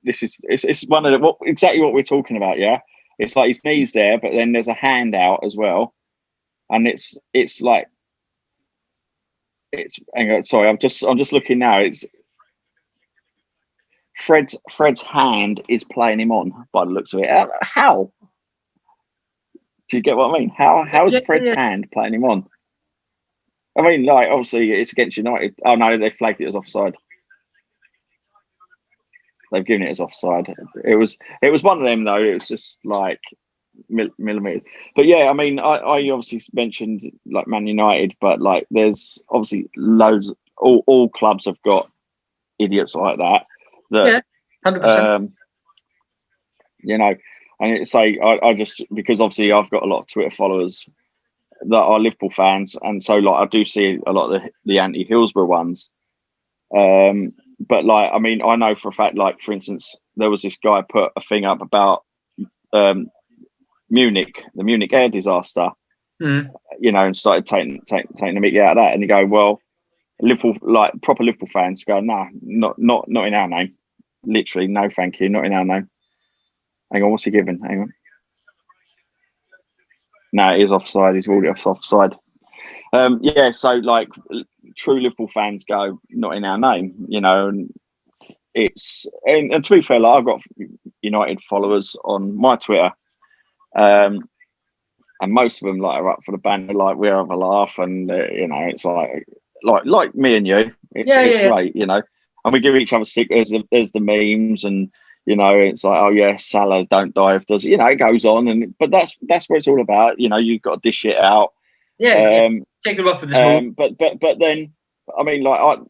it's one of exactly what we're talking about. Yeah, it's like his knees there, but then there's a hand out as well, and it's like hang on, sorry, I'm just looking now. It's Fred's hand is playing him on by the looks of it. How? Do you get what I mean? How is Fred's hand playing him on? I mean, like, obviously it's against United. Oh no, they flagged it as offside. They've given it as offside. It was one of them though. It was just like millimeters. But yeah, I mean, I obviously mentioned like Man United, but like there's obviously loads. All clubs have got idiots like that. Yeah, 100%. You know, and it's like I just, because obviously I've got a lot of Twitter followers that are Liverpool fans, and so like I do see a lot of the anti-Hillsborough ones. But like, I mean, I know for a fact, like for instance, there was this guy put a thing up about Munich, the Munich air disaster, you know, and started taking the mickey out of that. And you go, well, Liverpool, like proper Liverpool fans go, no, not in our name. Literally, no, thank you, not in our name. Hang on, what's he giving? Hang on. No, it is offside. He's already offside. So like true Liverpool fans go, not in our name, you know, and it's and to be fair, like I've got United followers on my Twitter, and most of them like are up for the banner, like we have a laugh, and you know, it's like me and you, it's great, you know, and we give each other stickers. There's the memes, and you know, it's like, oh yeah, Salah don't dive, does, you know, it goes on, but that's what it's all about. You know, you've got to dish it out. Yeah, take the rough with the small. But then, I mean, like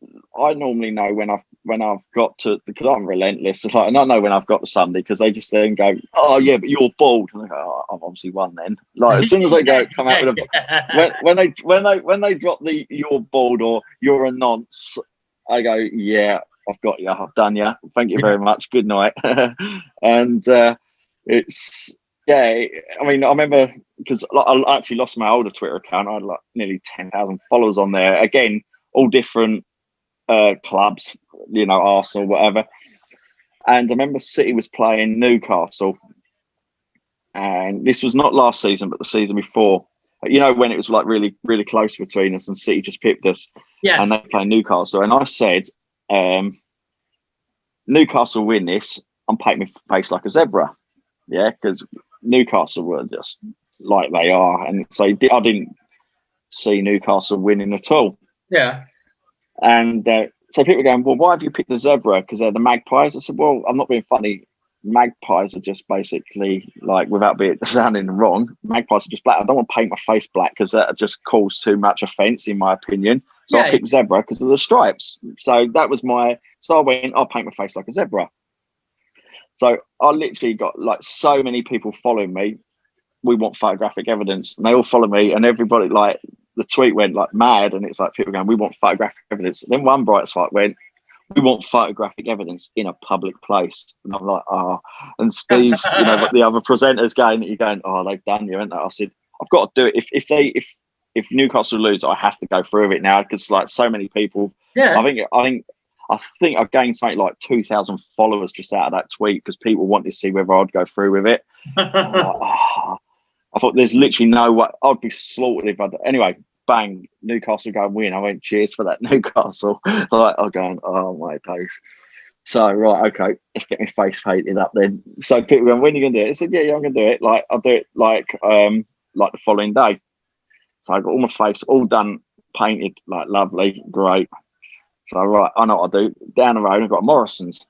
I normally know when I've got to, because I'm relentless. It's like, and I know when I've got to Sunday, because they just then go, oh yeah, but you're bald. And I go, oh, I've obviously won then. Like as soon as they come out with when they drop the you're bald or you're a nonce, I go, yeah, I've got you, I've done you. Thank you very much. Good night. And it's. Yeah, I mean, I remember, because I actually lost my older Twitter account. I had like nearly 10,000 followers on there. Again, all different clubs, you know, Arsenal, whatever. And I remember City was playing Newcastle. And this was not last season, but the season before. You know, when it was like really, really close between us and City just pipped us. Yes. And they played Newcastle. And I said, Newcastle win this, I'm painting my face like a zebra. Yeah, because Newcastle were just like they are, and so I didn't see Newcastle winning at all. Yeah, and So people are going, well, why have you picked the zebra? Because they're the magpies. I said, well, I'm not being funny. Magpies are just basically like, without being sounding wrong, magpies are just black. I don't want to paint my face black because that just caused too much offence, in my opinion. So I picked zebra because of the stripes. So that was so I went, I'll paint my face like a zebra. So I literally got like so many people following me. We want photographic evidence, and they all follow me, and everybody, like, the tweet went like mad, and it's like people going, we want photographic evidence. Then one bright spot went, we want photographic evidence in a public place. And I'm like, oh. And Steve, but the other presenters going, oh, they've done you, haven't they? I said, I've got to do it. If Newcastle lose, I have to go through it now, because like so many people. Yeah. I think I've gained something like 2,000 followers just out of that tweet, because people wanted to see whether I'd go through with it. I thought there's literally no way. I'd be slaughtered if I. Anyway, bang, Newcastle go and win. I went, cheers for that, Newcastle. Like, I'm going, oh my days. So, right, okay, let's get my face painted up then. So people going, when are you going to do it? I said, yeah, I'm going to do it. Like, I'll do it like the following day. So I got all my face all done, painted, like lovely, great. So, right, I know what I'll do. Down the road, I've got Morrison's.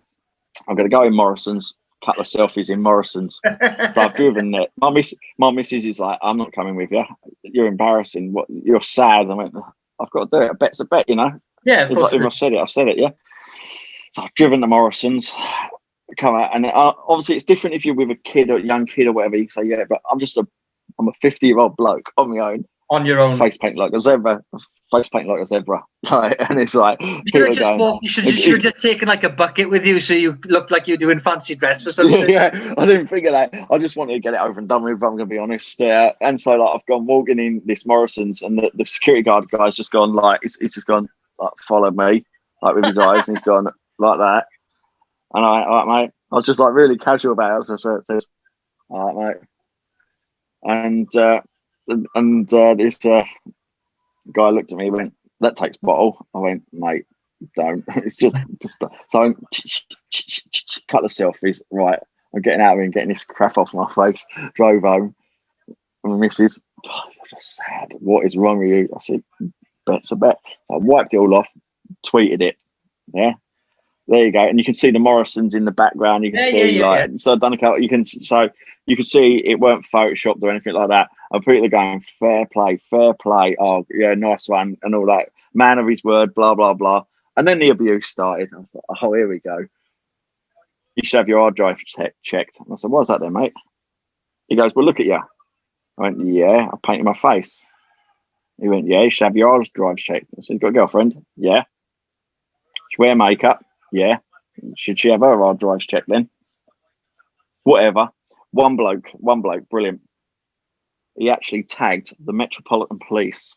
I'm going to go in Morrison's, couple of selfies in Morrison's. So I've driven there. My missus is like, I'm not coming with you. You're embarrassing. What? You're sad. I went, I've got to do it. A bet's a bet, Yeah, of course. If I said it, I've said it, yeah. So I've driven to Morrison's, come out, and obviously it's different if you're with a kid or a young kid or whatever. You say, yeah, but I'm a 50-year-old bloke on my own. On your own. Face paint like a zebra. Face paint like a zebra. And it's like, you should have just taken like a bucket with you, so you looked like you're doing fancy dress for something. Yeah, I didn't think of that. I just wanted to get it over and done with, if I'm going to be honest. And so, like, I've gone walking in this Morrison's, and the security guard guy's just gone, like, he's just gone, like, follow me, like, with his eyes, and he's gone like that. And I went, all right, mate. I was just like really casual about it. So it says, all right, mate. And this guy looked at me and went, that takes bottle. I went, mate, don't. It's just so I went, cut the selfies. Right, I'm getting out of here and getting this crap off my face. Drove home. And my missus, oh, you're just sad. What is wrong with you? I said, bet's a bet. So I wiped it all off, tweeted it. Yeah. There you go, and you can see the Morrisons in the background. You can see so I've done a couple. You can see it weren't photoshopped or anything like that. I'm pretty going fair play. Oh yeah, nice one, and all that. Man of his word, blah blah blah. And then the abuse started. I thought, oh, here we go. You should have your hard drive checked. And I said, what's that then, mate? He goes, well, look at you. I went, yeah, I painted my face. He went, yeah, you should have your hard drive checked. I said, you got a girlfriend? Yeah. She wear makeup? Yeah. Should she have her hard drives checked then? Whatever. One bloke, brilliant. He actually tagged the Metropolitan Police.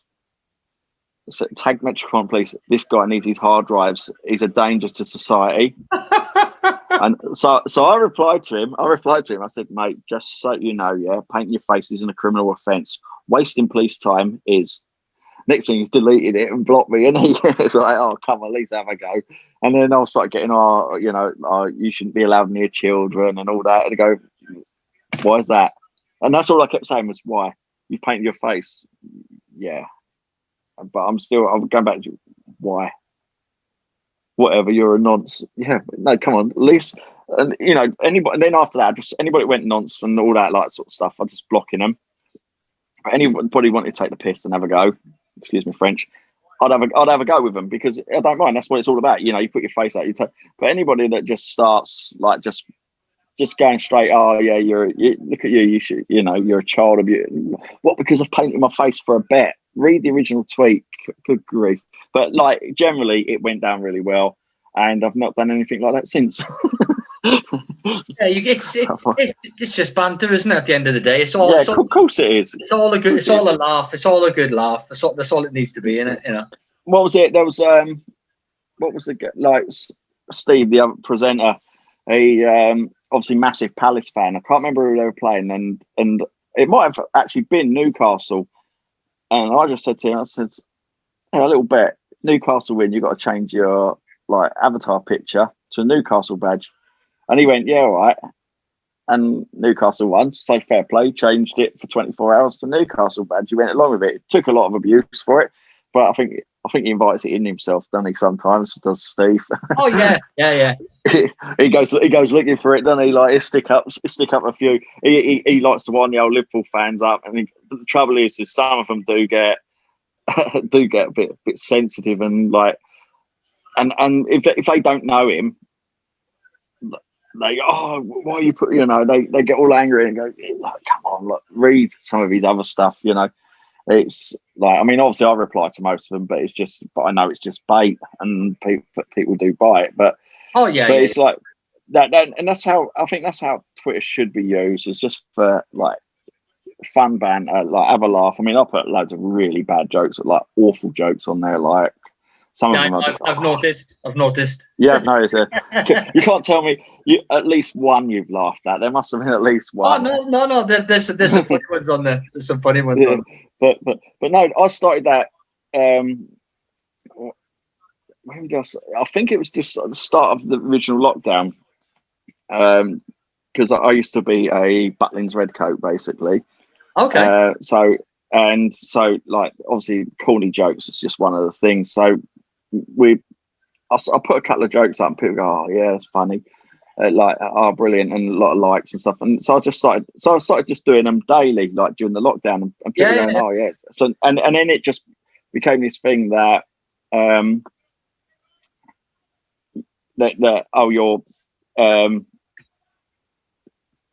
So, tagged Metropolitan Police. This guy needs his hard drives. He's a danger to society. And so I replied to him. I said, mate, just so you know, yeah, painting your face isn't a criminal offence. Wasting police time is. Next thing, he's deleted it and blocked me, and it's like, oh, come on, at least have a go. And then I'll start getting, you shouldn't be allowed near children and all that. And I go, why is that? And that's all I kept saying was, why? You painted your face. Yeah. But I'm going back to, why? Whatever, you're a nonce. Yeah, no, come on, at least, and anybody. And then after that, just anybody went nonce and all that like sort of stuff, I'm just blocking them. But anybody wanted to take the piss and have a go, excuse me, French, I'd have a go with them, because I don't mind. That's what it's all about. You put your face out. But anybody that just starts like just going straight, oh yeah, look at you. You should, you're a child of you. What? Because I've painted my face for a bet. Read the original tweet. Good grief. But like generally, it went down really well, and I've not done anything like that since. Yeah, it's just banter, isn't it? At the end of the day, it's all. Yeah, of course it is. It's all a good. It's all a laugh. It's all a good laugh. That's all it needs to be, innit? What was it? There was what was it? Like Steve, the other presenter, he obviously massive Palace fan. I can't remember who they were playing, and it might have actually been Newcastle. And I just said to him, I said, hey, a little bet, Newcastle win, you've got to change your like avatar picture to a Newcastle badge. And he went, yeah, all right. And Newcastle won, so fair play, changed it for 24 hours to Newcastle badge. He went along with it. It took a lot of abuse for it, but I think I think he invites it in himself, doesn't he? Sometimes does Steve. Oh yeah. he goes looking for it, doesn't he? Like he stick up a few. He likes to wind the old Liverpool fans up. But the trouble is some of them do get a bit sensitive and like, and if they don't know him, they go, oh, why are you put? They get all angry and go, like, come on, look, read some of his other stuff. It's like, I mean, obviously I reply to most of them, but I know it's just bait, and people do buy it. But it's like that, and that's how I think that's how Twitter should be used. Is just for like fun banter, like have a laugh. I mean, I put loads of really bad jokes, like awful jokes on there, like. Some of them I've noticed. Yeah, no, you can't tell me at least one you've laughed at. There must have been at least one. Oh no. There's some funny ones on there. There's some funny ones on. But no, I started that. I think it was just at the start of the original lockdown. Because I used to be a Butlins Redcoat, basically. Okay. So like obviously corny jokes is just one of the things. So I put a couple of jokes up and people go, oh yeah, it's funny, like, oh brilliant, and a lot of likes and stuff. And so I started just doing them daily, like during the lockdown, and people going, oh yeah. So and then it just became this thing that you're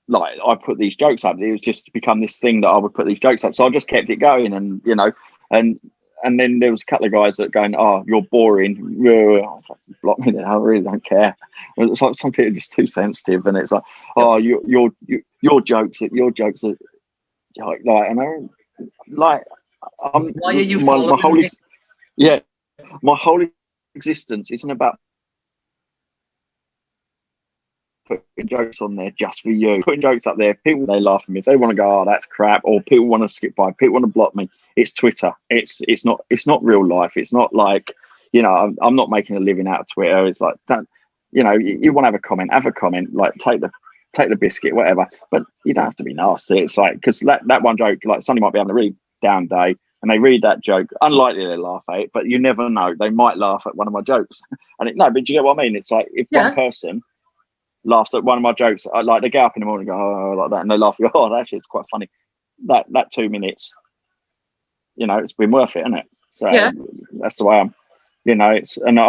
like, I put these jokes up. It was just become this thing that I would put these jokes up. So I just kept it going, and and then there was a couple of guys that going, oh, you're boring. Block me there. I really don't care. It's like some people are just too sensitive, and it's like, oh, your jokes are like, and I'm like, why are you following me? My whole existence isn't about putting jokes on there just for you. Putting jokes up there, people, they laugh at me. If they want to go, oh, that's crap, or people want to skip by, people want to block me. It's Twitter. It's not real life. It's not like, I'm not making a living out of Twitter. It's like that. You want to have a comment, like take the biscuit, whatever. But you don't have to be nasty. It's like, because that one joke, like somebody might be having a really down day, and they read that joke. Unlikely they laugh at it, but you never know. They might laugh at one of my jokes. But do you get what I mean? It's like if one person laughs at one of my jokes, like they get up in the morning and go, oh, like that, and they laugh and go, oh, that shit's quite funny. That 2 minutes, it's been worth it, isn't it? So that's the way I'm, it's, and I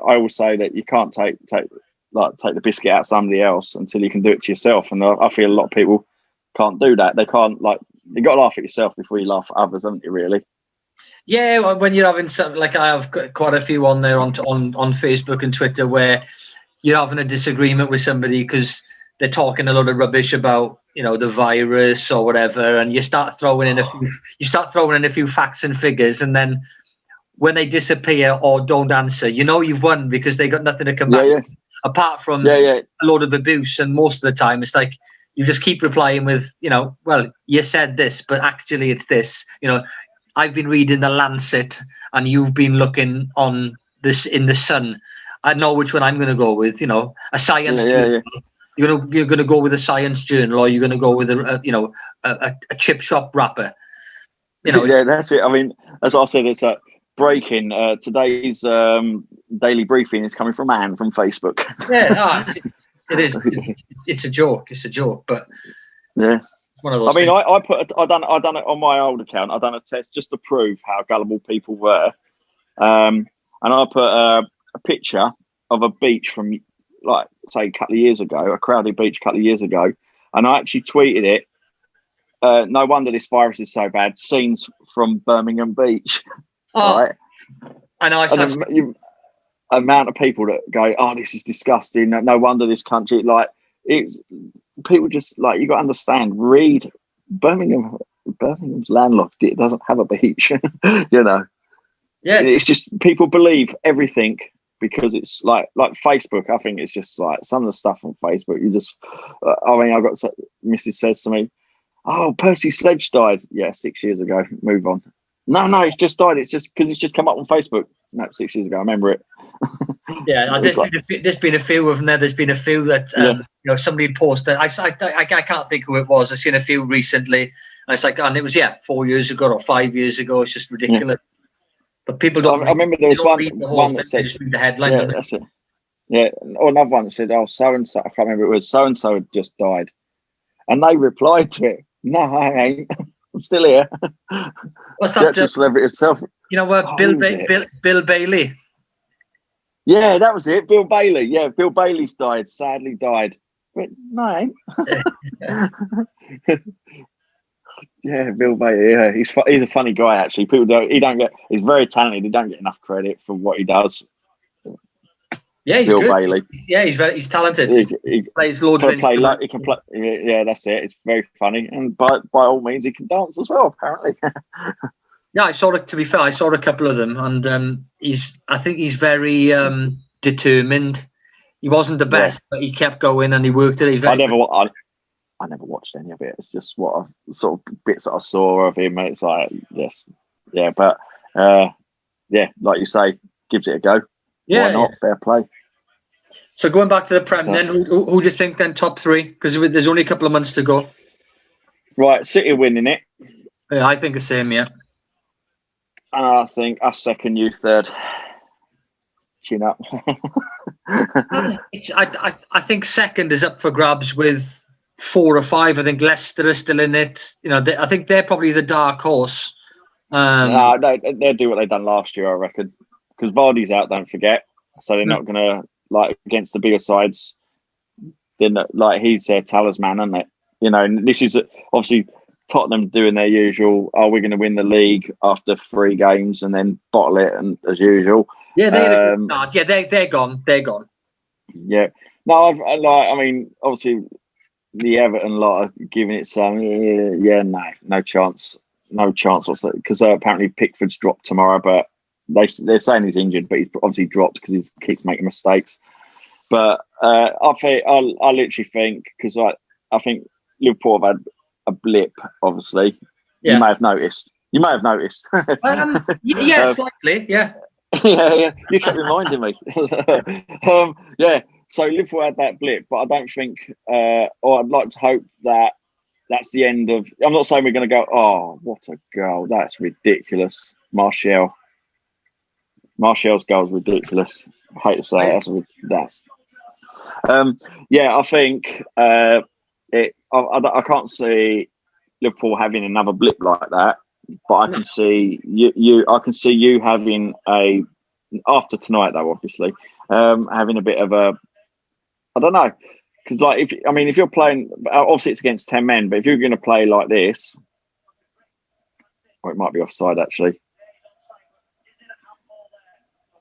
always say that you can't take the biscuit out of somebody else until you can do it to yourself. And I feel a lot of people can't do that. They can't, like, you got to laugh at yourself before you laugh at others, haven't you, really? Yeah, when you're having some, like I have quite a few on there on Facebook and Twitter where you're having a disagreement with somebody because they're talking a lot of rubbish about, the virus or whatever, and you start throwing in a few facts and figures, and then when they disappear or don't answer, you've won because they got nothing to come back with, apart from a load of abuse. And most of the time, it's like you just keep replying with, well, you said this, but actually it's this. I've been reading the Lancet, and you've been looking on this in the Sun. I know which one I'm going to go with. A science journal. You're going to go with a science journal, or you're going to go with a chip shop wrapper. That's it. I mean, as I said, it's breaking. Today's daily briefing is coming from Anne from Facebook. It is. It's a joke. It's a joke, but yeah. It's one of those. I mean, I done it on my old account. I done a test just to prove how gullible people were, and I put a picture of a beach from, like, say, a couple of years ago, a crowded beach a couple of years ago, and I actually tweeted it. No wonder this virus is so bad. Scenes from Birmingham Beach. Oh, right? I know. Amount of people that go, oh, this is disgusting. No wonder this country, like, people just, like, you got to understand. Read Birmingham's landlocked. It doesn't have a beach. Yes. It's just people believe everything. Because it's like Facebook, I think it's just like some of the stuff on Facebook. You just, Mrs. says to me, "Oh, Percy Sledge died." Yeah, 6 years ago. Move on. No, he's just died. It's just because it's just come up on Facebook. No, 6 years ago. I remember it. Yeah, there's been a few of them there. There's been a few that somebody posted. I can't think who it was. I've seen a few recently, and it's like, and it was 4 years ago or 5 years ago. It's just ridiculous. But people don't. I remember there was read the whole one thing, that said, they just read the headline. yeah, Don't they? that's it. Yeah, or another one that said, "Oh, so and so." I can't remember. It was so and so had just died, and they replied to it, "No, I ain't. I'm still here." What's The that? actual celebrity itself. Bill Bailey. Yeah, that was it. Bill Bailey. Yeah, Bill Bailey's died. Sadly died. But no, I ain't. Yeah, Bill Bailey. Yeah, he's a funny guy actually. People don't. He's very talented. He don't get enough credit for what he does. Yeah, he's Bill good. Bailey. Yeah, he's talented. He plays loads of instruments. He can play. Yeah, that's it. It's very funny, and by all means, he can dance as well. Apparently. Yeah, I saw it. To be fair, I saw a couple of them, and I think he's very determined. He wasn't the best, but he kept going and he worked it. I never watched any of it. It's just what I sort of bits that I saw of him, and it's like, yes, yeah, but yeah, like you say, gives it a go. Yeah, why not? yeah. Fair play. So going back to the Prem, then who do you think then top three? Because there's only a couple of months to go. Right, City winning it. Yeah, I think the same. Yeah. And I think us second, you third. Chin up. I think second is up for grabs with 4 or 5. I think Leicester is still in it. You know, I think they're probably the dark horse. No, they'll do what they've done last year, I reckon. Because Vardy's out, don't forget. So they're not going to, like, against the bigger sides, then, like, he's their talisman, isn't it? You know, and this is obviously Tottenham doing their usual, we're going to win the league after 3 games and then bottle it, and as usual. Yeah, they had a good start. Yeah, they're gone. They're gone. Yeah. No, I mean, obviously, the Everton lot are giving it some. No chance, whatsoever. Because apparently Pickford's dropped tomorrow, but they're saying he's injured, but he's obviously dropped because he keeps making mistakes. But I literally think, because I think Liverpool have had a blip. Obviously, yeah. You may have noticed. Yeah, slightly. Yeah. yeah. You kept reminding me. Yeah. So Liverpool had that blip, but I don't think, or I'd like to hope that that's the end of. I'm not saying we're going to go, oh, what a goal! That's ridiculous. Martial's goal is ridiculous. I hate to say it. That's. Yeah, I think I can't see Liverpool having another blip like that, but I can see you. I can see you having after tonight, though, obviously, having a bit of a. I don't know, because like if you're playing, obviously it's against 10 men, but if you're going to play like this, or it might be offside actually.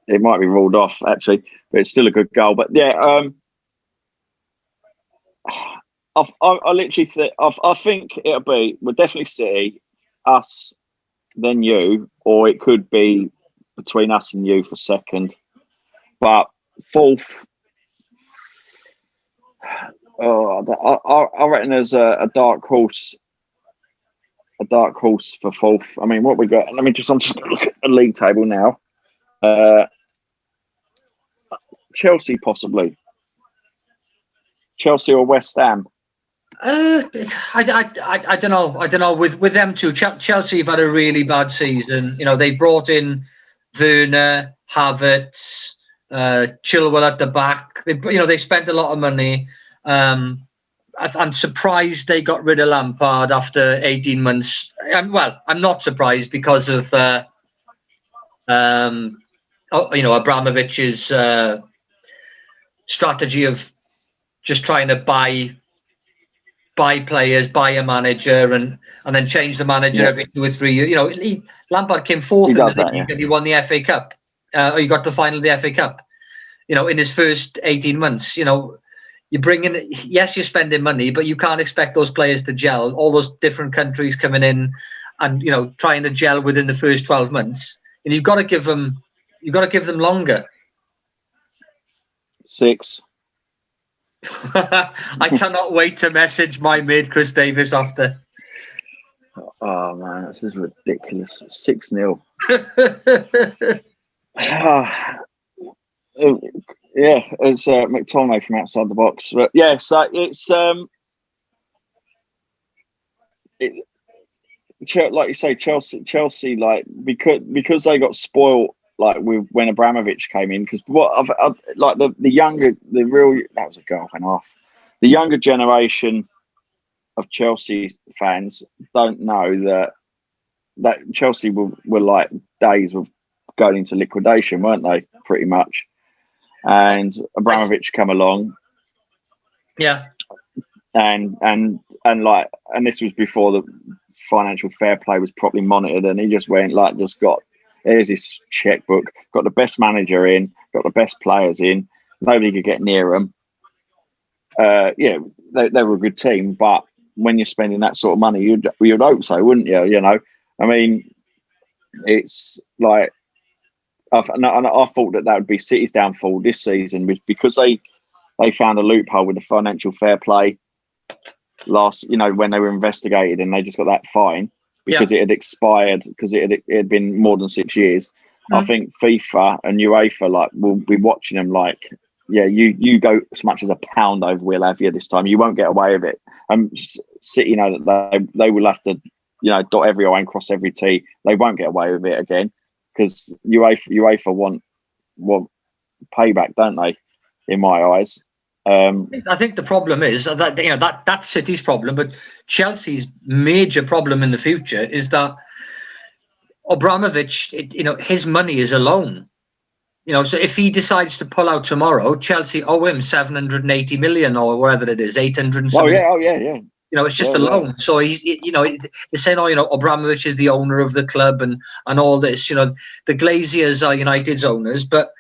It might be ruled off actually, but it's still a good goal. But yeah, I literally think I think we'll definitely see us, then you, or it could be between us and you for second. But fourth, I reckon there's a dark horse. A dark horse for fourth. I mean, what we got? I'm just going to look at the league table now. Chelsea possibly. Chelsea or West Ham. I don't know. I don't know. With them two, Chelsea have had a really bad season. You know, they brought in Werner, Havertz, Chilwell at the back. They spent a lot of money. I'm surprised they got rid of Lampard after 18 months. Well, I'm not surprised because of Abramovich's strategy of just trying to buy players, buy a manager, and then change the manager every 2 or 3 years. You know, Lampard came fourth in the league and he won the FA Cup. Or he got the final of the FA Cup. You know, in his first 18 months. You know, you bring in, yes, you're spending money, but you can't expect those players to gel. All those different countries coming in and, you know, trying to gel within the first 12 months. And you've got to give them longer. 6. I cannot wait to message my mate Chris Davis after. Oh man, this is ridiculous. 6-0. Yeah, it's McTominay from outside the box. But yeah, so it's like you say, Chelsea, like because they got spoiled, like with when Abramovich came in. Because like the younger, the real that was a goal and a half. The younger generation of Chelsea fans don't know that Chelsea were like days of going into liquidation, weren't they? Pretty much. And Abramovich come along. Yeah. And this was before the financial fair play was properly monitored, and he just went here's his checkbook, got the best manager in, got the best players in, nobody could get near them. They were a good team, but when you're spending that sort of money, you'd hope so, wouldn't you? You know, I mean, it's like I thought that would be City's downfall this season, because they found a loophole with the financial fair play when they were investigated, and they just got that fine because it had expired, because it had been more than 6 years. I think FIFA and UEFA will be watching them like, yeah, you go as much as £1 over, we'll have you this time. You won't get away with it. City know that they will have to, dot every I and cross every T. They won't get away with it again, because UEFA want payback, don't they? In my eyes. I think the problem is that that's City's problem, but Chelsea's major problem in the future is that Abramovich, his money is a loan. So if he decides to pull out tomorrow, Chelsea owe him 780 million or whatever it is, 800. Oh yeah. It's just a loan. So he's, they're saying, Abramovich is the owner of the club and all this. The Glaziers are United's owners, but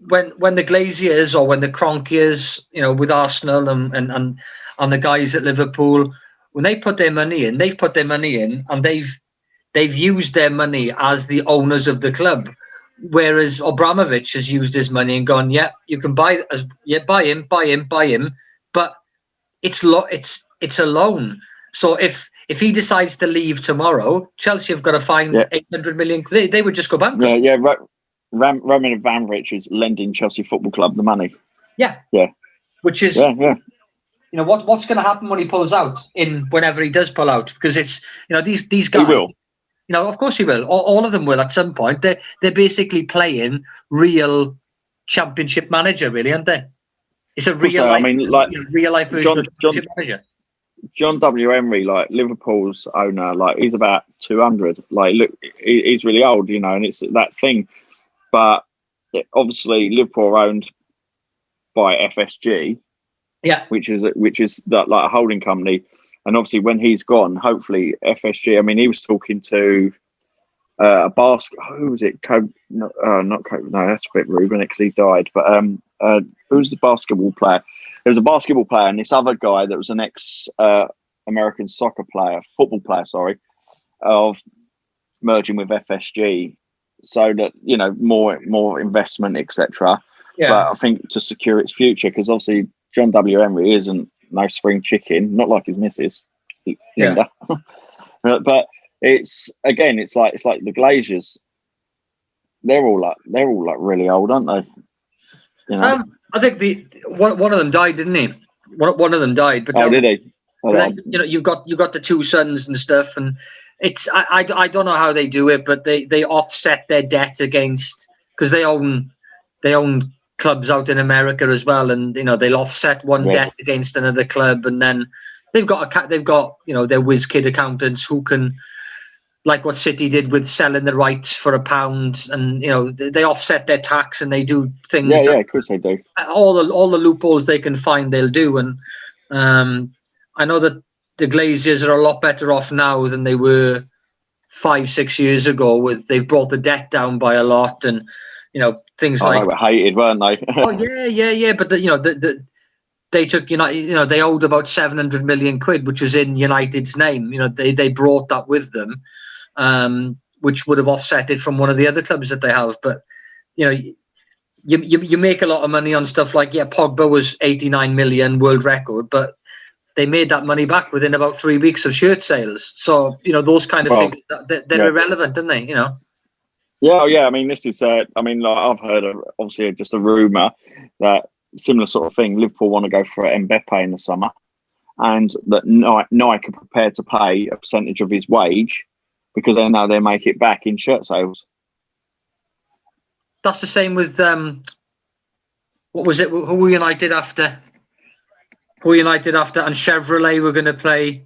when the Glaziers or when the Cronkiers, with Arsenal and the guys at Liverpool, when they put their money in, they've put their money in and they've used their money as the owners of the club. Whereas Abramovich has used his money and gone, yeah, you can buy him, but it's a loan. So if he decides to leave tomorrow, Chelsea have got to find 800 million. They would just go bankrupt. Yeah. Roman Abramovich is lending Chelsea Football Club the money. Yeah. Which is what's going to happen when he pulls out whenever he does pull out, because it's these guys. He will. Of course he will. All of them will at some point. They're basically playing real Championship Manager, really, aren't they? It's a real life version of Championship Manager. John W. Emery, like Liverpool's owner, like he's about 200. Like, look, he's really old, and it's that thing. But obviously, Liverpool are owned by FSG, which is that like a holding company. And obviously, when he's gone, hopefully FSG. I mean, he was talking to a who was it? Not Kobe. No, that's a bit rude, isn't it? Because he died. But who's the basketball player? There was a basketball player, and this other guy that was an ex-American football player, sorry, of merging with FSG, so that more investment, etc. Yeah. But I think to secure its future, because obviously John W. Emery isn't no spring chicken, not like his missus. Yeah. But it's like the Glaziers. They're all like really old, aren't they? I think one of them died, didn't he? One of them died. But did he? Then, you've got the two sons and stuff, and it's I don't know how they do it, but they offset their debt against, because they own clubs out in America as well, and they'll offset one debt against another club, and then they've got their whiz kid accountants who can, like what City did with selling the rights for £1, and they offset their tax and they do things. Yeah, of course they do. All the loopholes they can find, they'll do. And I know that the Glaziers are a lot better off now than they were 5-6 years ago. They've brought the debt down by a lot, and things like. They were hated, weren't they? Oh yeah. But they took they owed about 700 million quid, which was in United's name. They brought that with them. Which would have offset it from one of the other clubs that they have. But you make a lot of money on stuff like, Pogba was 89 million world record, but they made that money back within about 3 weeks of shirt sales. So those kind of things, they're irrelevant, aren't they? Yeah. I mean, this is. I've heard obviously just a rumor that similar sort of thing. Liverpool want to go for Mbappe in the summer, and that Nike are prepared to pay a percentage of his wage because they know they make it back in shirt sales. That's the same with what was it? Who were United after? Who were United after? And Chevrolet were going to play.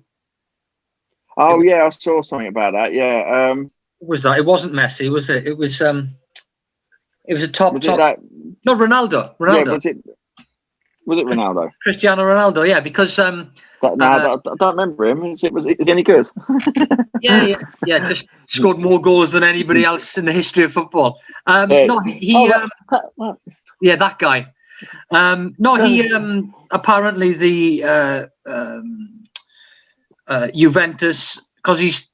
Oh yeah, I saw something about that. Yeah, what was that? It wasn't Messi, was it? It was a top. No, Ronaldo. Yeah, was it Ronaldo? Cristiano Ronaldo, yeah, because I don't remember him. Is he any good? yeah. Just scored more goals than anybody else in the history of football. That guy. Apparently the Juventus, because he's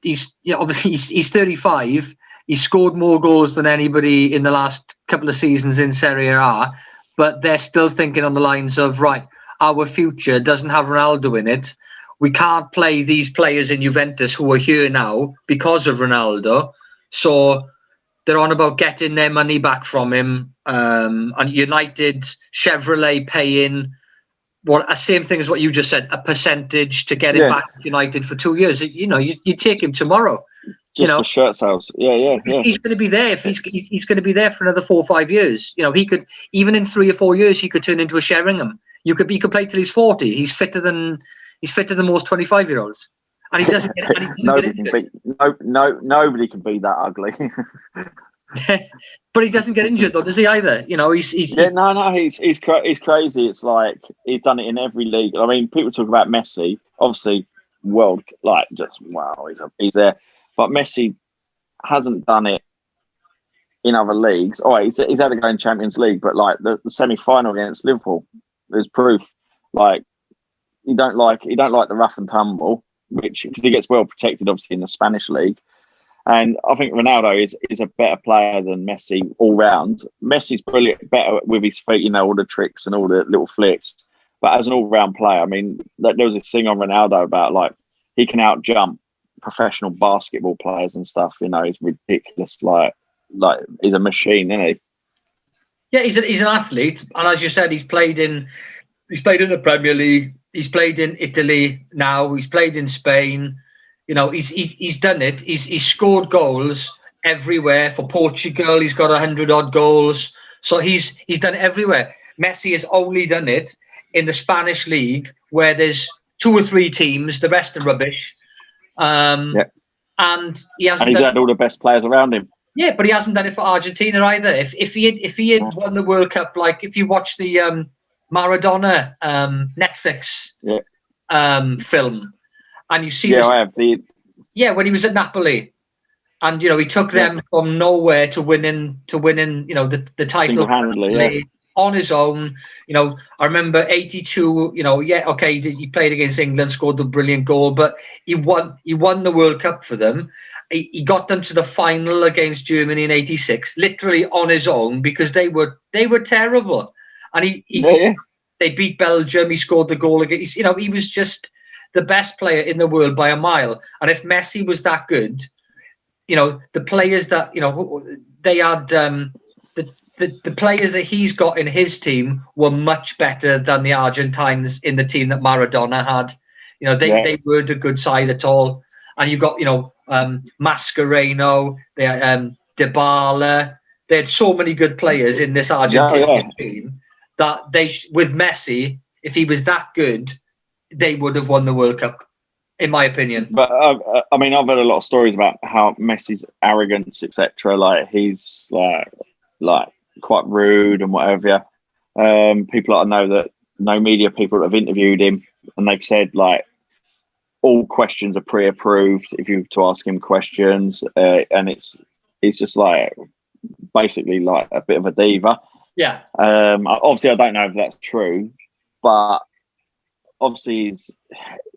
obviously he's 35. He scored more goals than anybody in the last couple of seasons in Serie A. But they're still thinking on the lines of, right, our future doesn't have Ronaldo in it. We can't play these players in Juventus who are here now because of Ronaldo. So they're on about getting their money back from him. And United, Chevrolet paying same thing as what you just said, a percentage to get him back to United for 2 years. You take him tomorrow. Just for shirt sales. Yeah. He's going to be there. If he's going to be there for another 4 or 5 years. He could, even in 3 or 4 years, he could turn into a Sheringham. He could play till he's 40. He's fitter than most 25-year-olds, and he doesn't get injured. Nobody can be that ugly. But he doesn't get injured though, does he either? He's crazy. It's like he's done it in every league. I mean, people talk about Messi, obviously world, he's there. But Messi hasn't done it in other leagues. Oh, he's had to go in Champions League, but like the semi-final against Liverpool, there's proof. Like you don't like the rough and tumble, which because he gets well protected, obviously in the Spanish league. And I think Ronaldo is a better player than Messi all round. Messi's brilliant, better with his feet, all the tricks and all the little flicks. But as an all-round player, I mean, there was this thing on Ronaldo about like he can out-jump professional basketball players and stuff. He's ridiculous. Like he's a machine, isn't he? Yeah, he's an athlete, and as you said, he's played in the Premier League. He's played in Italy now. He's played in Spain. He's done it. He's scored goals everywhere for Portugal. He's got 100-odd goals. So he's done it everywhere. Messi has only done it in the Spanish league where there's 2 or 3 teams. The rest are rubbish. And he hasn't. And he's had all the best players around him. Yeah, but he hasn't done it for Argentina either. If he had won the World Cup, like if you watch the Maradona Netflix film, and you see I have when he was at Napoli, and he took them from nowhere to winning the title single-handedly, on his own. I remember 82. He played against England, scored the brilliant goal, but he won the World Cup for them. He got them to the final against Germany in 86, literally on his own because they were terrible, and they beat Belgium. He scored the goal against. He was just the best player in the world by a mile. And if Messi was that good, the players that they had, the players that he's got in his team were much better than the Argentines in the team that Maradona had. They weren't a good side at all. And you got Mascherano, they had Dybala. They had so many good players in this Argentinian team that with Messi, if he was that good, they would have won the World Cup, in my opinion. But I mean, I've heard a lot of stories about how Messi's arrogance, etc. Like he's like quite rude and whatever. People that I know that media people that have interviewed him, and they've said like all questions are pre-approved if you to ask him questions, and he's just like basically like a bit of a diva. Yeah. Obviously, I don't know if that's true, but obviously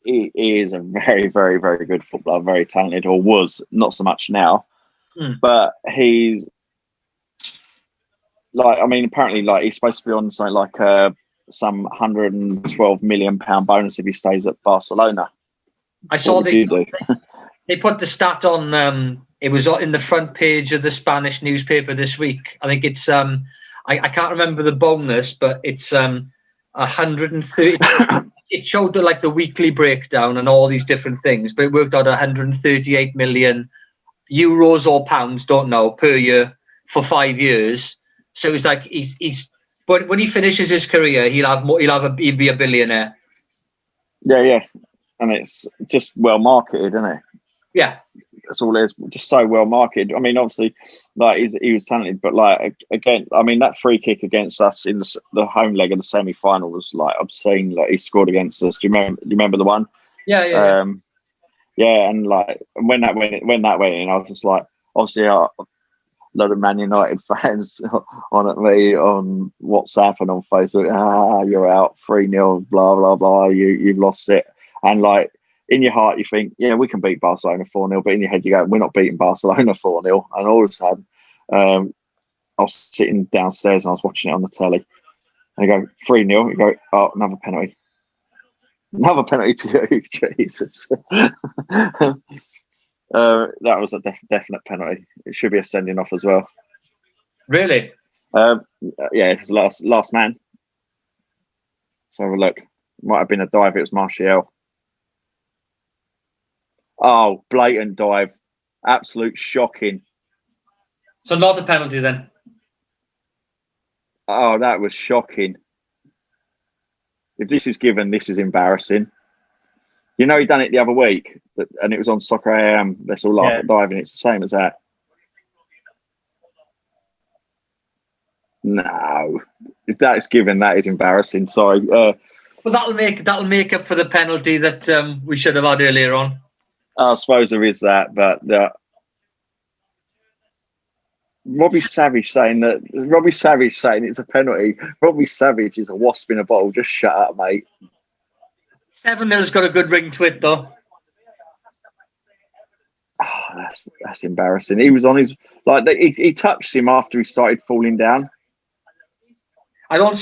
he is a very, very, very good footballer, very talented, or was, not so much now. But he's like, I mean, apparently like he's supposed to be on something like some £112 million bonus if he stays at Barcelona. I saw they put the stat on. It was in the front page of the Spanish newspaper this week. I think it's I can't remember the bonus, but it's 130. it showed the weekly breakdown and all these different things, but it worked out 138 million euros or pounds, don't know, per year for 5 years. So it's like he's but when he finishes his career, he'll be a billionaire. Yeah, and it's just well marketed, isn't it? Yeah, that's all it is. Just so well marketed. I mean, obviously, he was talented, but again, I mean, that free kick against us in the home leg of the semi-final was obscene. He scored against us. Do you remember the one? Yeah. Yeah, and when that went in, I was just obviously a lot of Man United fans on at me on WhatsApp and on Facebook. You're out 3-0, blah blah blah. You've lost it, and in your heart, you think, yeah, we can beat Barcelona 4-0, but in your head, you go, we're not beating Barcelona 4-0. And all of a sudden, I was sitting downstairs and I was watching it on the telly. And I go, 3-0. You go, oh, another penalty. Another penalty to you, Jesus. That was a definite penalty. It should be a sending off as well. Really? Yeah, it was last man. So have a look. Might have been a dive. It was Martial. Oh, blatant dive. Absolute shocking. So not a penalty then? Oh, that was shocking. If this is given, this is embarrassing. He done it the other week, and it was on Soccer AM. Let's all laugh at diving. It's the same as that. No. If that is given, that is embarrassing. Sorry. Well, that'll make up for the penalty that we should have had earlier on. I suppose there is that, but Robbie Savage saying it's a penalty. Robbie Savage is a wasp in a bottle. Just shut up, mate. 7-0's got a good ring to it, though. Oh, that's embarrassing. He was on his he touched him after he started falling down. I don't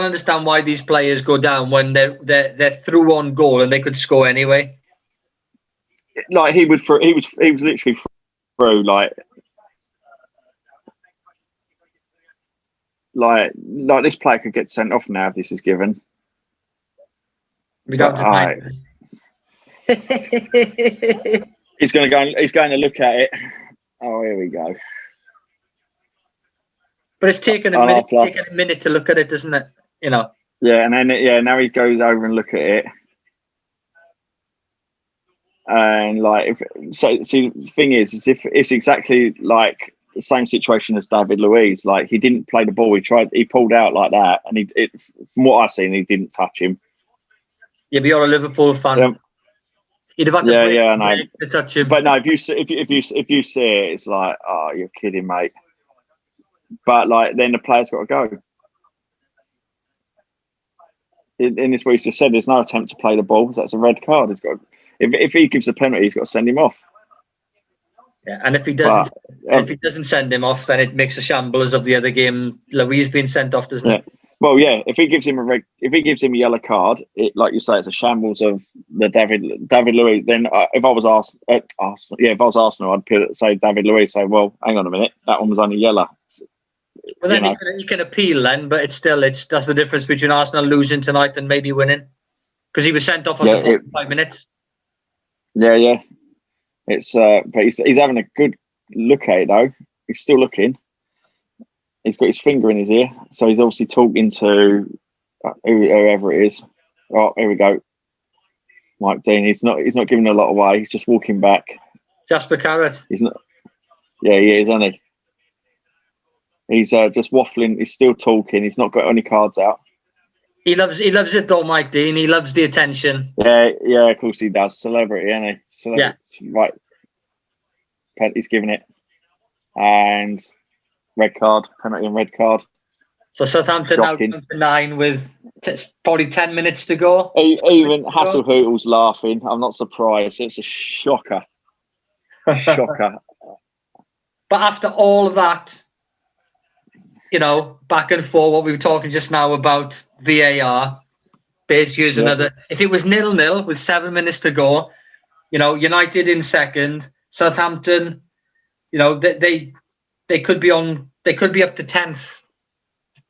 understand why these players go down when they're through on goal and they could score anyway. He was literally through this player could get sent off now if this is given. We don't have He's going to look at it. Oh, here we go. But it's taken a minute to look at it, isn't it? Yeah, and then now he goes over and look at it. And the thing is if it's exactly like the same situation as David Luiz. He didn't play the ball. He pulled out like that, and from what I've seen, he didn't touch him. Yeah, but you're a Liverpool fan. He'd have had to touch him. But no, if you see it, it's oh, you're kidding, mate. But then the player's got to go. In this, what he's just said, there's no attempt to play the ball. That's a red card. If he gives a penalty, he's got to send him off. Yeah, and if he doesn't send him off, then it makes a shambles of the other game. Luiz being sent off, doesn't it? Well, yeah. If he gives him a yellow card, like you say, it's a shambles of the David Luiz. Then if I was Arsenal, I'd say David Luiz. Say, well, hang on a minute, that one was only yellow. Well, then he can appeal then, but that's the difference between Arsenal losing tonight and maybe winning, because he was sent off after 45 minutes. Yeah. It's but he's having a good look at it though. He's still looking. He's got his finger in his ear, so he's obviously talking to whoever it is. Oh, here we go. Mike Dean. He's not giving a lot away. He's just walking back. Jasper Carrot. He's not. Yeah, he is, isn't he? He's just waffling. He's still talking. He's not got any cards out. He loves it though, Mike Dean. He loves the attention. Yeah, of course he does. Celebrity, isn't he? Celebrity. Yeah. Right. He's giving it. And red card. Penalty and red card. So Southampton now come to 9 with probably 10 minutes to go. Even Hasselhotel's laughing. I'm not surprised. It's a shocker. Shocker. But after all of that, back and forth, what we were talking just now about VAR, here's another. If it was 0-0 with 7 minutes to go, United in second, Southampton, they could be on. They could be up to 10th.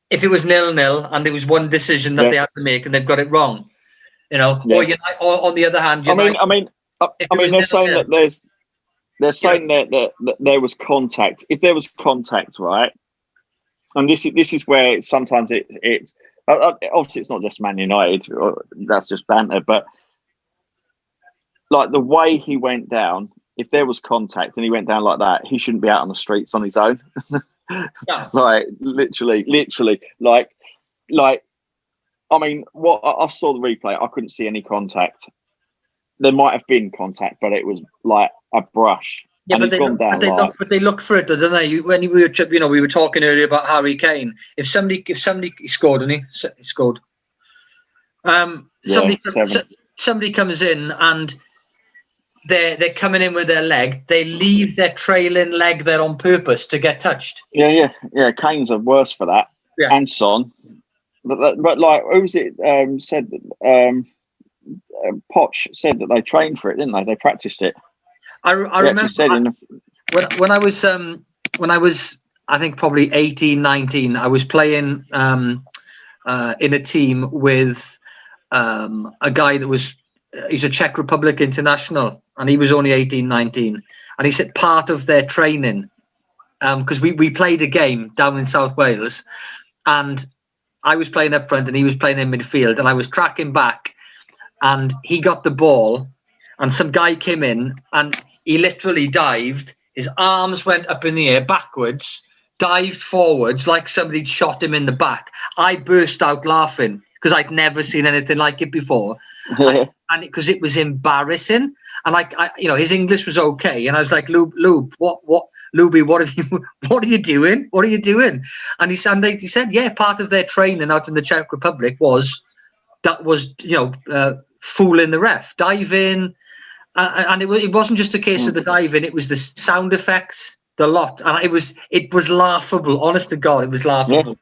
If it was 0-0 and there was one decision that they had to make and they've got it wrong, you know. Yeah. Or on the other hand, I mean, they're saying that they're saying that there was contact. If there was contact, right, and this is where sometimes it obviously it's not just Man United. That's just banter, but like the way he went down, if there was contact and he went down like that, he shouldn't be out on the streets on his own. No. Like literally, like. I mean, what I saw the replay, I couldn't see any contact. There might have been contact, but it was like a brush. Yeah, but they look for it, don't they? When we were talking earlier about Harry Kane. If somebody he scored, and he scored. Somebody comes in and they're coming in with their leg. They leave their trailing leg there on purpose to get touched. Yeah. Kane's are worse for that, and Son. But like, who was it? Said that Poch said that they trained for it, didn't they? They practiced it. I remember when I was I think probably 18, 19. I was playing in a team with a guy that he's a Czech Republic international, and he was only 18, 19. And he said part of their training, because we played a game down in South Wales, and I was playing up front and he was playing in midfield, and I was tracking back, and he got the ball and some guy came in and he literally dived. His arms went up in the air backwards, dived forwards like somebody'd shot him in the back. I burst out laughing because I'd never seen anything like it before. And because it was embarrassing. And his English was okay. And I was like, Lube, Luby, what are you doing? What are you doing? And he said, yeah, part of their training out in the Czech Republic was fooling the ref, diving. And it wasn't just a case of the diving, it was the sound effects, the lot. And it was laughable. Honest to God, it was laughable. Yeah.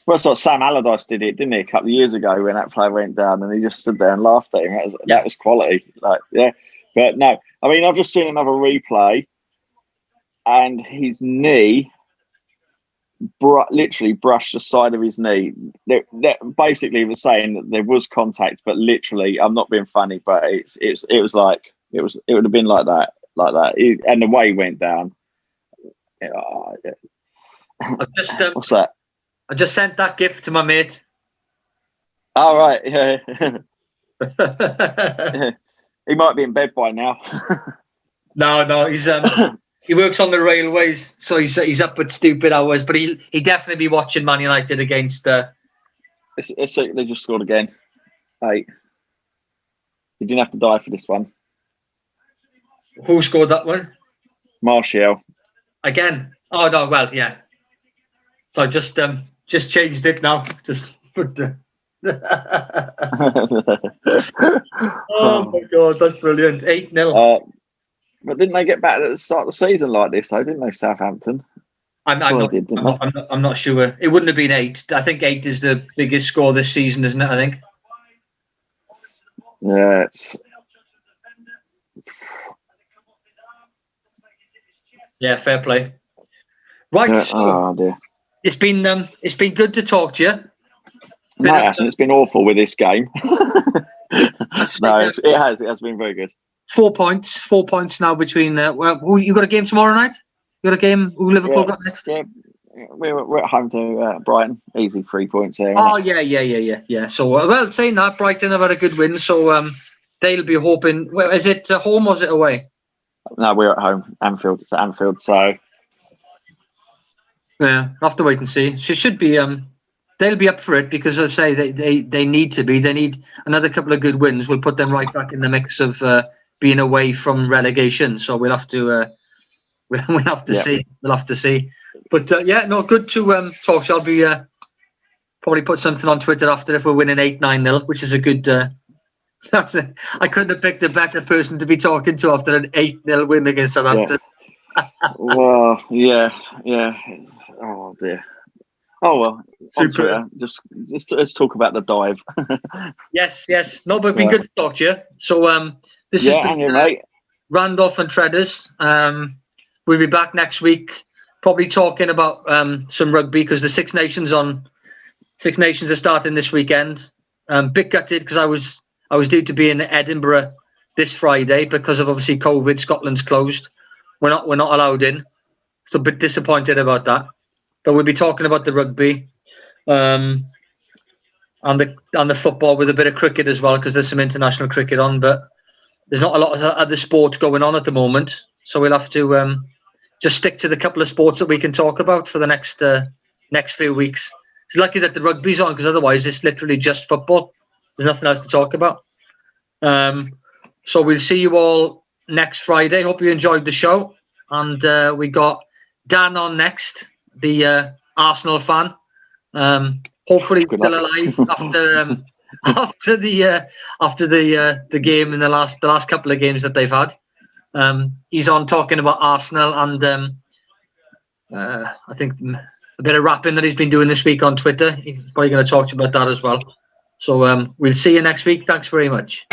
Well, it's like Sam Allardyce did it, didn't he, a couple of years ago when that player went down and he just stood there and laughed at him. That was quality. Like, yeah. But no, I mean, I've just seen another replay and his knee literally brushed the side of his knee. Basically, was saying that there was contact, but literally, I'm not being funny, but it would have been like that. And the way he went down. What's that? I just sent that gift to my mate. All right, yeah. He might be in bed by now. No, he's he works on the railways, so he's up at stupid hours. But he definitely be watching Man United against. They just scored again. Hey, you didn't have to die for this one. Who scored that one? Martial. Again. Oh no, well, yeah. So I just changed it now. Just put the. Oh my God, that's brilliant! 8-0. But didn't they get back at the start of the season like this, though? Didn't they, Southampton? I'm not sure. It wouldn't have been 8. I think 8 is the biggest score this season, isn't it? I think. Yeah. Yeah, fair play. Right. Yeah, so oh dear. It's been good to talk to you. No, it hasn't. It's been awful with this game. It has been very good. 4 points. 4 points now between. You got a game tomorrow night? You got a game? Who Liverpool got next? Yeah, we're at home to Brighton. Easy 3 points there. Oh yeah. So saying that, Brighton have had a good win, so they'll be hoping. Well, is it home or is it away? No, we're at home. Anfield. It's at Anfield, so. Yeah, we'll have to wait and see. She should be. They'll be up for it because, as I say, they need to be. They need another couple of good wins. We'll put them right back in the mix of being away from relegation. So we'll have to. We'll have to see. We'll have to see. But good to talk. So I'll be probably put something on Twitter after if we're winning 8-9-0, which is a good. I couldn't have picked a better person to be talking to after an 8-0 win against Southampton. Well, yeah. Oh dear. Oh well. Super. Just let's talk about the dive. Yes. No, but it's been good to talk to you. So this has been Randolph and Tredders. We'll be back next week, probably talking about some rugby because the Six Nations are starting this weekend. Bit gutted because I I was due to be in Edinburgh this Friday because of obviously COVID. Scotland's closed. We're not allowed in. So a bit disappointed about that. But we'll be talking about the rugby, and the football with a bit of cricket as well, because there's some international cricket on. But there's not a lot of other sports going on at the moment, so we'll have to just stick to the couple of sports that we can talk about for the next few weeks. It's lucky that the rugby's on, because otherwise it's literally just football. There's nothing else to talk about. So we'll see you all next Friday. Hope you enjoyed the show. And we got Dan on next, the Arsenal fan. Hopefully he's still alive after the game in the last couple of games that they've had. He's on talking about Arsenal and I think a bit of rapping that he's been doing this week on Twitter. He's probably going to talk to you about that as well. So we'll see you next week. Thanks very much.